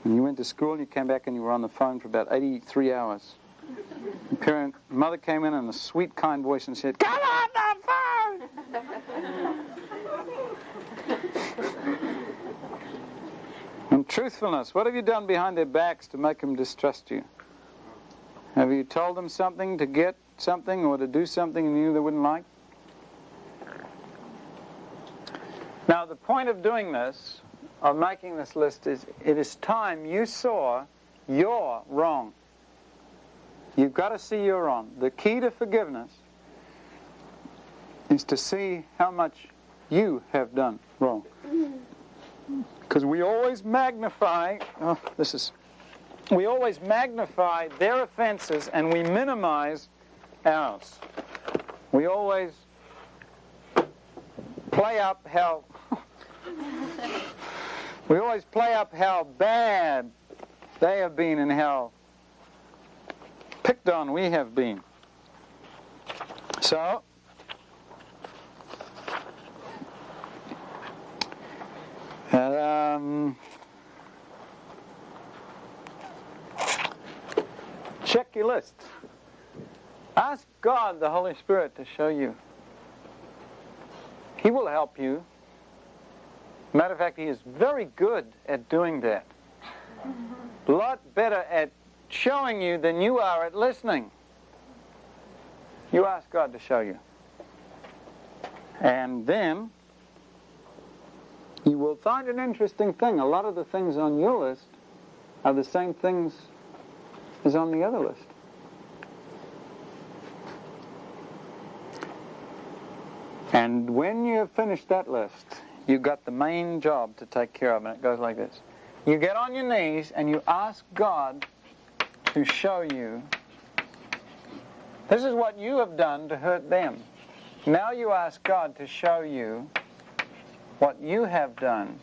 And you went to school and you came back and you were on the phone for about 83 hours. Mother came in a sweet, kind voice and said, "Come on the phone!" And truthfulness, what have you done behind their backs to make them distrust you? Have you told them something to get something, or to do something you knew they wouldn't like? Now, the point of doing this, of making this list, is it is time you saw you're wrong. You've got to see you're wrong. The key to forgiveness is to see how much you have done wrong. Because we always magnify, we always magnify their offenses and we minimize ours. We always play up how bad they have been and how picked on we have been. So, check your list. Ask God, the Holy Spirit, to show you. He will help you. Matter of fact, He is very good at doing that. A lot better at showing you than you are at listening. You ask God to show you. And then you will find an interesting thing. A lot of the things on your list are the same things as on the other list. And when you have finished that list, you've got the main job to take care of, and it goes like this. You get on your knees and you ask God to show you, this is what you have done to hurt them. Now you ask God to show you what you have done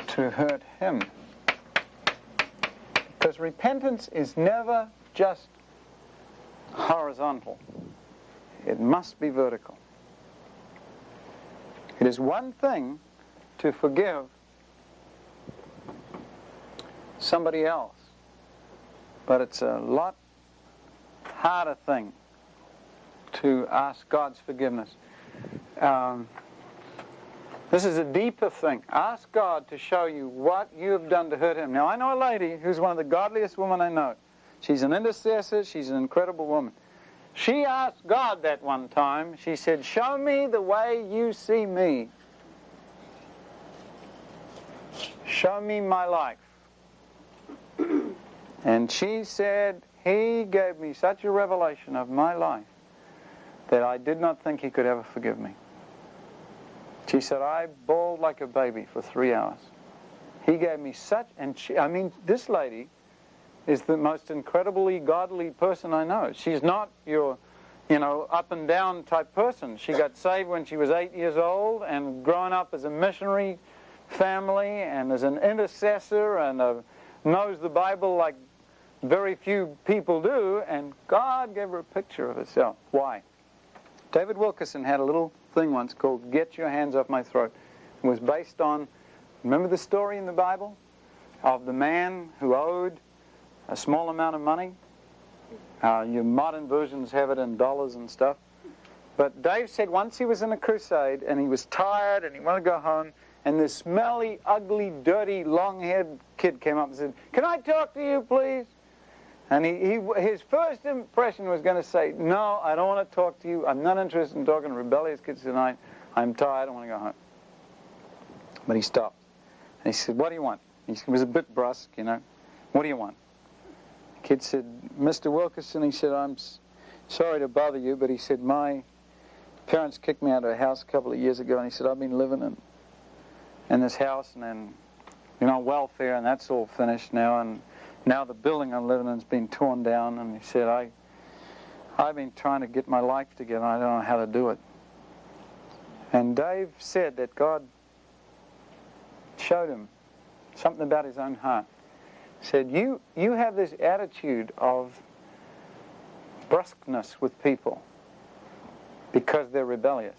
to hurt Him. Because repentance is never just horizontal. It must be vertical. It is one thing to forgive somebody else, but it's a lot harder thing to ask God's forgiveness. This is a deeper thing. Ask God to show you what you have done to hurt Him. Now, I know a lady who's one of the godliest women I know. She's an intercessor. She's an incredible woman. She asked God that one time. She said, "Show me the way you see me. Show me my life." And she said, "He gave me such a revelation of my life that I did not think He could ever forgive me." She said, "I bawled like a baby for 3 hours. He gave me such," and this lady is the most incredibly godly person I know. She's not your, up and down type person. She got saved when she was 8 years old and grown up as a missionary family and as an intercessor and knows the Bible like very few people do, and God gave her a picture of herself. Why? David Wilkerson had a little thing once called "Get Your Hands Off My Throat." It was based on, remember the story in the Bible of the man who owed a small amount of money? Your modern versions have it in dollars and stuff. But Dave said once he was in a crusade and he was tired and he wanted to go home, and this smelly, ugly, dirty, long-haired kid came up and said, "Can I talk to you, please?" And his first impression was going to say, "No, I don't want to talk to you. I'm not interested in talking to rebellious kids tonight. I'm tired. I want to go home." But he stopped. And he said, "What do you want?" He was a bit brusque, "What do you want?" The kid said, "Mr. Wilkerson," he said, "I'm sorry to bother you," but he said, "My parents kicked me out of a house a couple of years ago," and he said, "I've been living in this house and then, welfare, and that's all finished now, and now the building I'm living in has been torn down," and he said, I've been trying to get my life together, and I don't know how to do it." And Dave said that God showed him something about his own heart. He said, you have this attitude of brusqueness with people because they're rebellious.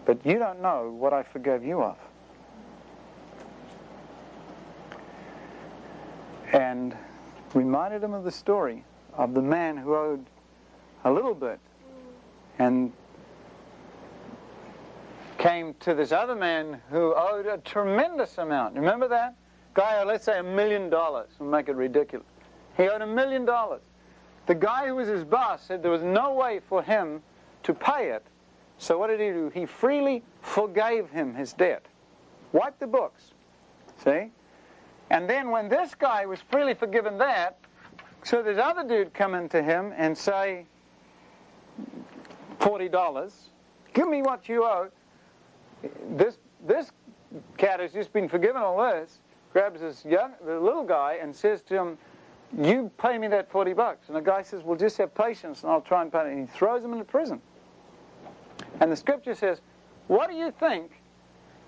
But you don't know what I forgave you of. And reminded him of the story of the man who owed a little bit and came to this other man who owed a tremendous amount. Remember that? Guy, let's say $1 million. We'll make it ridiculous. He owed $1 million. The guy who was his boss said there was no way for him to pay it. So what did he do? He freely forgave him his debt. Wiped the books. See? And then when this guy was freely forgiven that, so this other dude come into him and say, $40, give me what you owe. This cat has just been forgiven all this, grabs the little guy and says to him, "You pay me that $40. And the guy says, "Well, just have patience and I'll try and pay it." And he throws him into prison. And the scripture says, what do you think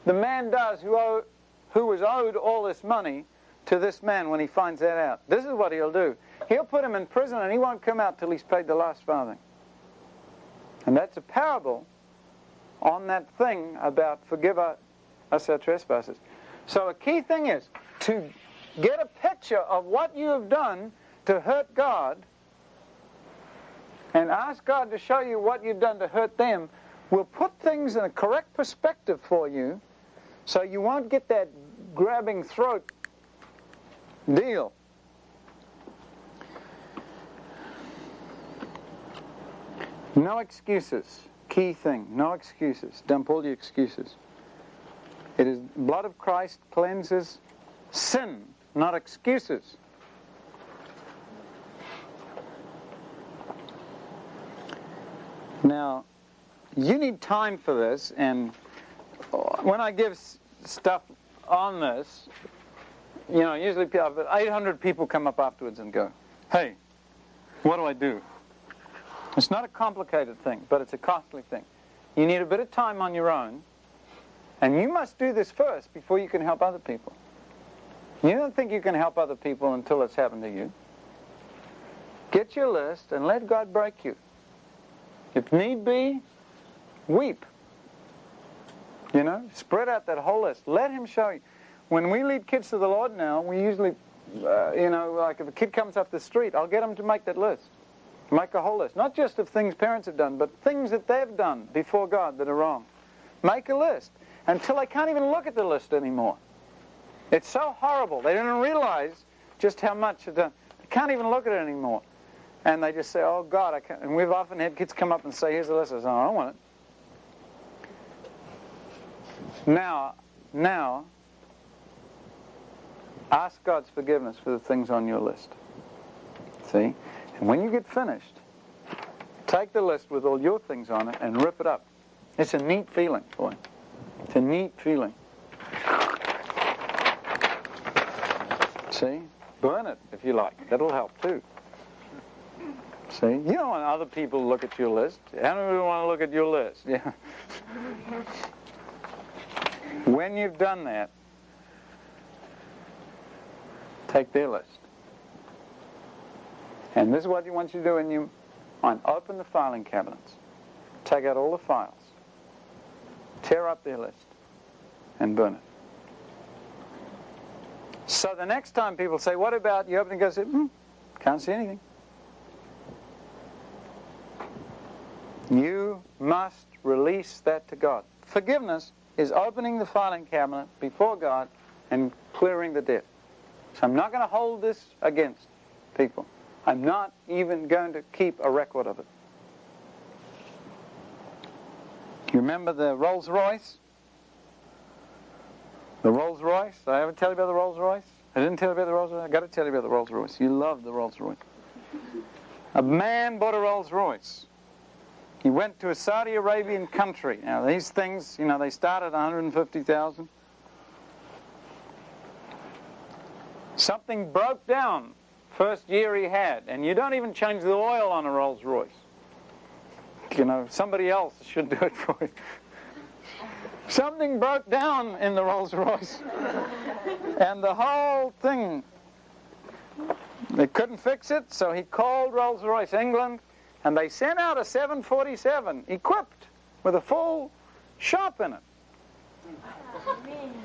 the man does who was owed all this money to this man when he finds that out? This is what he'll do. He'll put him in prison and he won't come out till he's paid the last farthing. And that's a parable on that thing about forgive us our trespasses. So a key thing is to get a picture of what you have done to hurt God and ask God to show you what you've done to hurt them. Will put things in a correct perspective for you so you won't get that grabbing throat deal. No excuses. Key thing. No excuses. Dump all the excuses. It is the blood of Christ cleanses sin, not excuses. Now, you need time for this, and when I give stuff on this, usually 800 people come up afterwards and go, "Hey, what do I do?" It's not a complicated thing, but it's a costly thing. You need a bit of time on your own, and you must do this first before you can help other people. You don't think you can help other people until it's happened to you. Get your list and let God break you. If need be, weep. You know, spread out that whole list. Let Him show you. When we lead kids to the Lord now, we usually, like if a kid comes up the street, I'll get them to make that list. Make a whole list. Not just of things parents have done, but things that they've done before God that are wrong. Make a list. Until they can't even look at the list anymore. It's so horrible. They don't realize just how much they've done. They can't even look at it anymore. And they just say, oh God, I can't. And we've often had kids come up and say, here's the list. I say, oh, I don't want it. Now, ask God's forgiveness for the things on your list. See? And when you get finished, take the list with all your things on it and rip it up. It's a neat feeling, boy. It's a neat feeling. See? Burn it, if you like. That'll help, too. See? You don't want other people to look at your list. How many people want to look at your list? Yeah. When you've done that, take their list. And this is what you want you to do when you open the filing cabinets. Take out all the files. Tear up their list. And burn it. So the next time people say, what about, you open it and go, can't see anything. You must release that to God. Forgiveness is opening the filing cabinet before God and clearing the debt. So I'm not going to hold this against people. I'm not even going to keep a record of it. You remember the Rolls Royce? The Rolls Royce? Did I ever tell you about the Rolls Royce? I didn't tell you about the Rolls Royce? I've got to tell you about the Rolls Royce. You love the Rolls Royce. A man bought a Rolls Royce. He went to a Saudi Arabian country. Now these things, they start at $150,000. Something broke down first year he had, and you don't even change the oil on a Rolls Royce. Somebody else should do it for you. Something broke down in the Rolls Royce, and the whole thing, they couldn't fix it, so he called Rolls Royce England, and they sent out a 747 equipped with a full shop in it.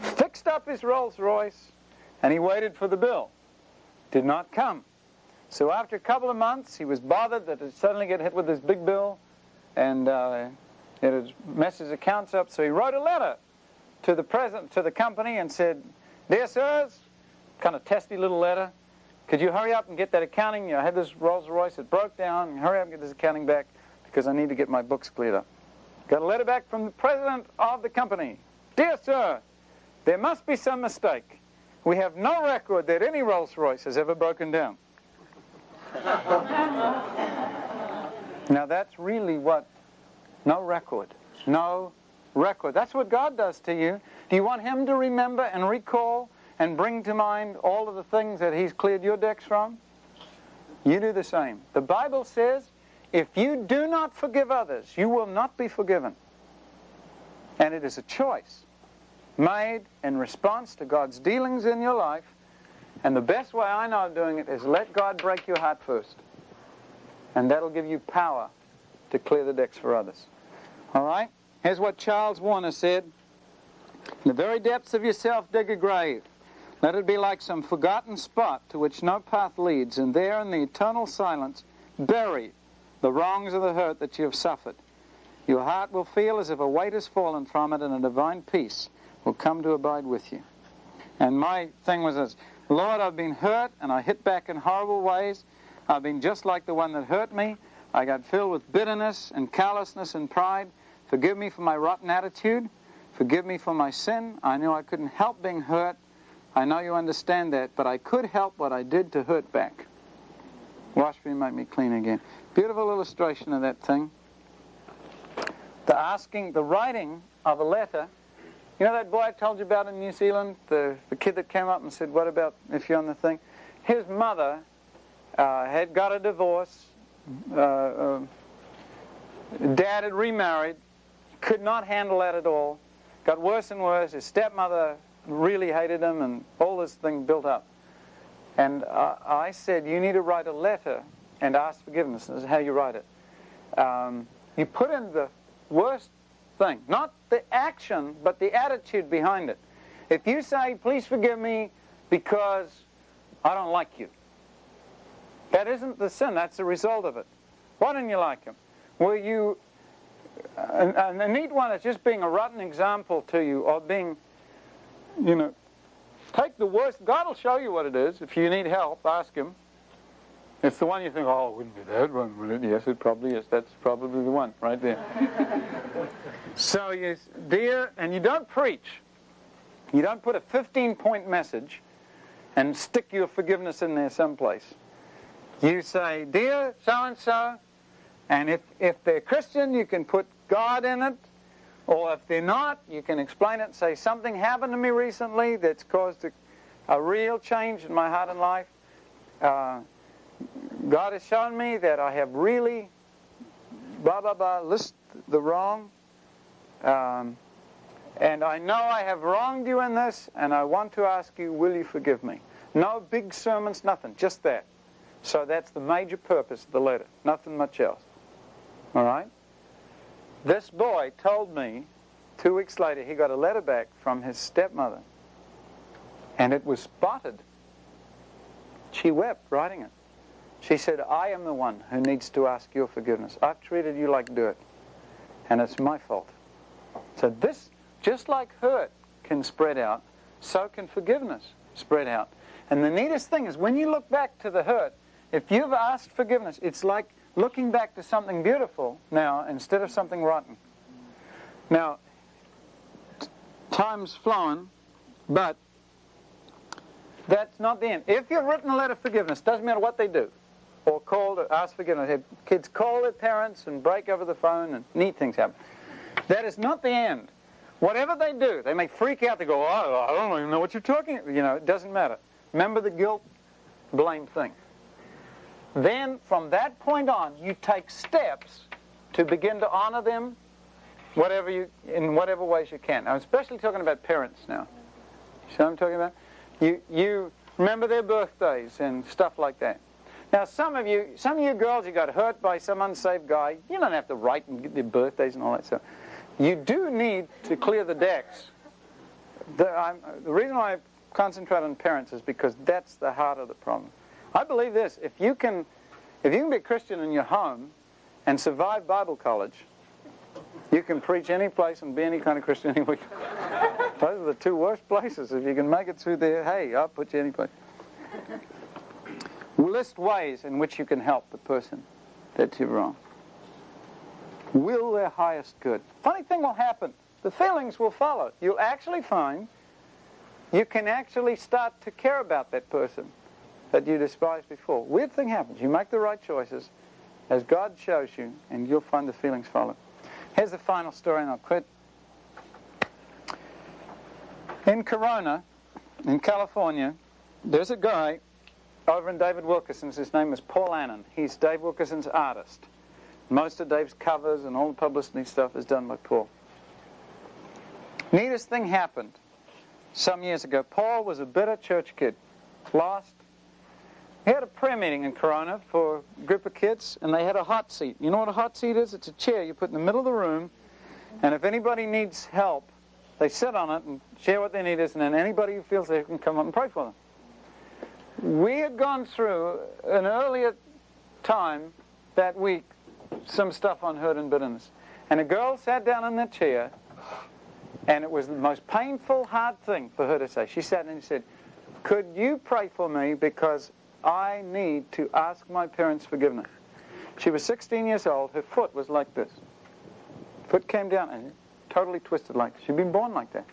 Fixed up his Rolls Royce, and he waited for the bill. Did not come. So after a couple of months, he was bothered that he'd suddenly get hit with this big bill, and it had messed his accounts up. So he wrote a letter to the company and said, "Dear sirs," kind of testy little letter, "could you hurry up and get that accounting? I had this Rolls Royce, it broke down. Hurry up and get this accounting back because I need to get my books cleared up." Got a letter back from the president of the company. "Dear sir, there must be some mistake. We have no record that any Rolls Royce has ever broken down." Now that's really what, no record. No record. That's what God does to you. Do you want Him to remember and recall and bring to mind all of the things that He's cleared your decks from? You do the same. The Bible says, if you do not forgive others, you will not be forgiven. And it is a choice made in response to God's dealings in your life. And the best way I know of doing it is let God break your heart first. And that'll give you power to clear the decks for others. All right? Here's what Charles Warner said. "In the very depths of yourself dig a grave. Let it be like some forgotten spot to which no path leads, and there in the eternal silence bury the wrongs or the hurt that you have suffered. Your heart will feel as if a weight has fallen from it, and a divine peace will come to abide with you." And my thing was this: Lord, I've been hurt, and I hit back in horrible ways. I've been just like the one that hurt me. I got filled with bitterness and callousness and pride. Forgive me for my rotten attitude. Forgive me for my sin. I knew I couldn't help being hurt. I know you understand that, but I could help what I did to hurt back. Wash me and make me clean again. Beautiful illustration of that thing. The writing of a letter. You know that boy I told you about in New Zealand? The kid that came up and said, "What about if you're on the thing?" His mother had got a divorce. Dad had remarried. Could not handle that at all. Got worse and worse. His stepmother really hated him, and all this thing built up. And I said, you need to write a letter and ask forgiveness. This is how you write it. You put in the worst thing. Not the action, but the attitude behind it. If you say, please forgive me because I don't like you, that isn't the sin, that's the result of it. Why don't you like him? Well, and the neat one is just being a rotten example to you, or being, take the worst. God will show you what it is. If you need help, ask him. It's the one you think, oh, it wouldn't be that one, would it? Yes, it probably is. That's probably the one right there. So and you don't preach. You don't put a 15-point message and stick your forgiveness in there someplace. You say, dear so-and-so, and if they're Christian, you can put God in it, or if they're not, you can explain it and say, something happened to me recently that's caused a real change in my heart and life. God has shown me that I have really, blah, blah, blah, list the wrong, and I know I have wronged you in this, and I want to ask you, will you forgive me? No big sermons, nothing, just that. So that's the major purpose of the letter, nothing much else. All right? This boy told me 2 weeks later he got a letter back from his stepmother, and it was spotted. She wept writing it. She said, I am the one who needs to ask your forgiveness. I've treated you like dirt, and it's my fault. So this, just like hurt can spread out, so can forgiveness spread out. And the neatest thing is when you look back to the hurt, if you've asked forgiveness, it's like looking back to something beautiful now instead of something rotten. Now, time's flown, but that's not the end. If you've written a letter of forgiveness, doesn't matter what they do, or called or asked forgiveness. Have kids call their parents and break over the phone and neat things happen. That is not the end. Whatever they do, they may freak out. They go, oh, I don't even know what you're talking about. It doesn't matter. Remember the guilt, blame thing. Then, from that point on, you take steps to begin to honor them in whatever ways you can. I'm especially talking about parents now. You see what I'm talking about? You remember their birthdays and stuff like that. Now, some of you girls, you got hurt by some unsaved guy. You don't have to write and get their birthdays and all that stuff. You do need to clear the decks. The reason why I concentrate on parents is because that's the heart of the problem. I believe this: if you can be a Christian in your home and survive Bible college, you can preach any place and be any kind of Christian anywhere. Those are the two worst places. If you can make it through there, hey, I'll put you any place. List ways in which you can help the person that you've wronged. Will their highest good. Funny thing will happen. The feelings will follow. You'll actually find you can actually start to care about that person that you despised before. Weird thing happens. You make the right choices as God shows you, and you'll find the feelings follow. Here's the final story, and I'll quit. In Corona, in California, there's a guy over in David Wilkerson's. His name is Paul Annan. He's Dave Wilkerson's artist. Most of Dave's covers and all the publicity stuff is done by Paul. Neatest thing happened some years ago. Paul was a bitter church kid, lost. He had a prayer meeting in Corona for a group of kids, and they had a hot seat. You know what a hot seat is? It's a chair you put in the middle of the room, and if anybody needs help, they sit on it and share what their need is, and then anybody who feels they can come up and pray for them. We had gone through an earlier time that week some stuff on hurt and bitterness. And a girl sat down in that chair, and it was the most painful, hard thing for her to say. She sat and she said, could you pray for me because I need to ask my parents forgiveness? She was 16 years old. Her foot was like this. Foot came down and totally twisted like this. She'd been born like that.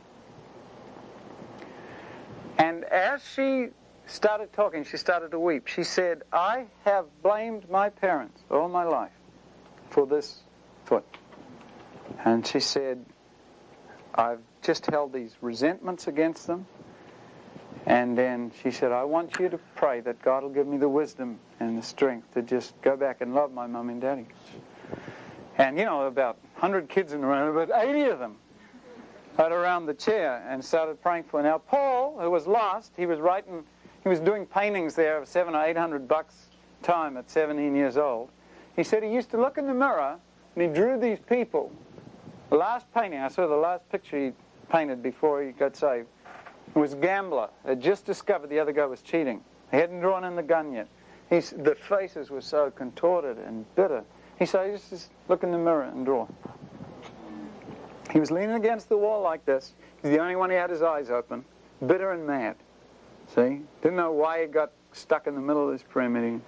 And as she started talking, she started to weep. She said, I have blamed my parents all my life for this foot. And she said, I've just held these resentments against them. And then she said, I want you to pray that God will give me the wisdom and the strength to just go back and love my mom and daddy. And about 100 kids in the room, about 80 of them got around the chair and started praying for her. Now Paul, who was lost, he was doing paintings there of $700 or $800 time at 17 years old. He said he used to look in the mirror and he drew these people The last painting, I saw the last picture he painted before he got saved. It was a gambler. Had just discovered the other guy was cheating. He hadn't drawn in the gun yet. The faces were so contorted and bitter. He said, just look in the mirror and draw. He was leaning against the wall like this. He's the only one who had his eyes open, bitter and mad. See? Didn't know why he got stuck in the middle of this prayer meeting.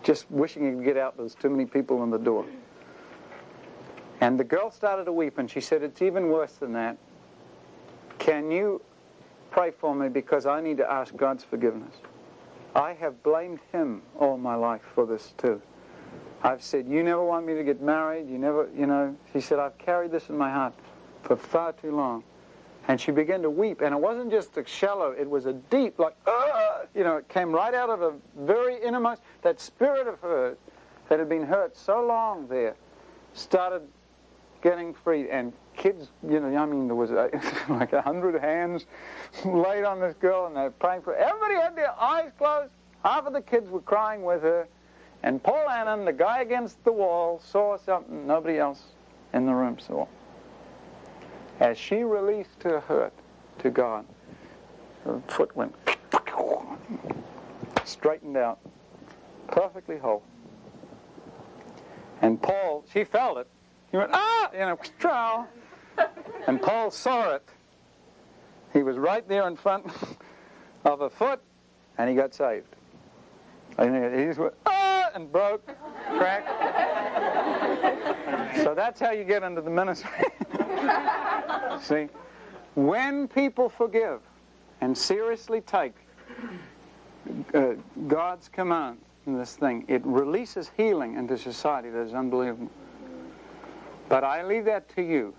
Just wishing he could get out. There was too many people in the door. And the girl started to weep, and she said, it's even worse than that. Can you pray for me, because I need to ask God's forgiveness. I have blamed him all my life for this too. I've said, you never want me to get married, you never, she said, I've carried this in my heart for far too long. And she began to weep, and it wasn't just a shallow, it was a deep, like, it came right out of a very innermost, that spirit of hers that had been hurt so long there, started getting free. And kids, there was like 100 hands laid on this girl, and they were praying for her. Everybody had their eyes closed. Half of the kids were crying with her. And Paul Annan, the guy against the wall, saw something nobody else in the room saw. As she released her hurt to God, her foot went straightened out, perfectly whole. And Paul, she felt it. He went, trial. And Paul saw it. He was right there in front of her foot, and he got saved. And he just went, and broke, cracked. So that's how you get into the ministry. See, when people forgive and seriously take God's command in this thing, it releases healing into society that is unbelievable. But I leave that to you.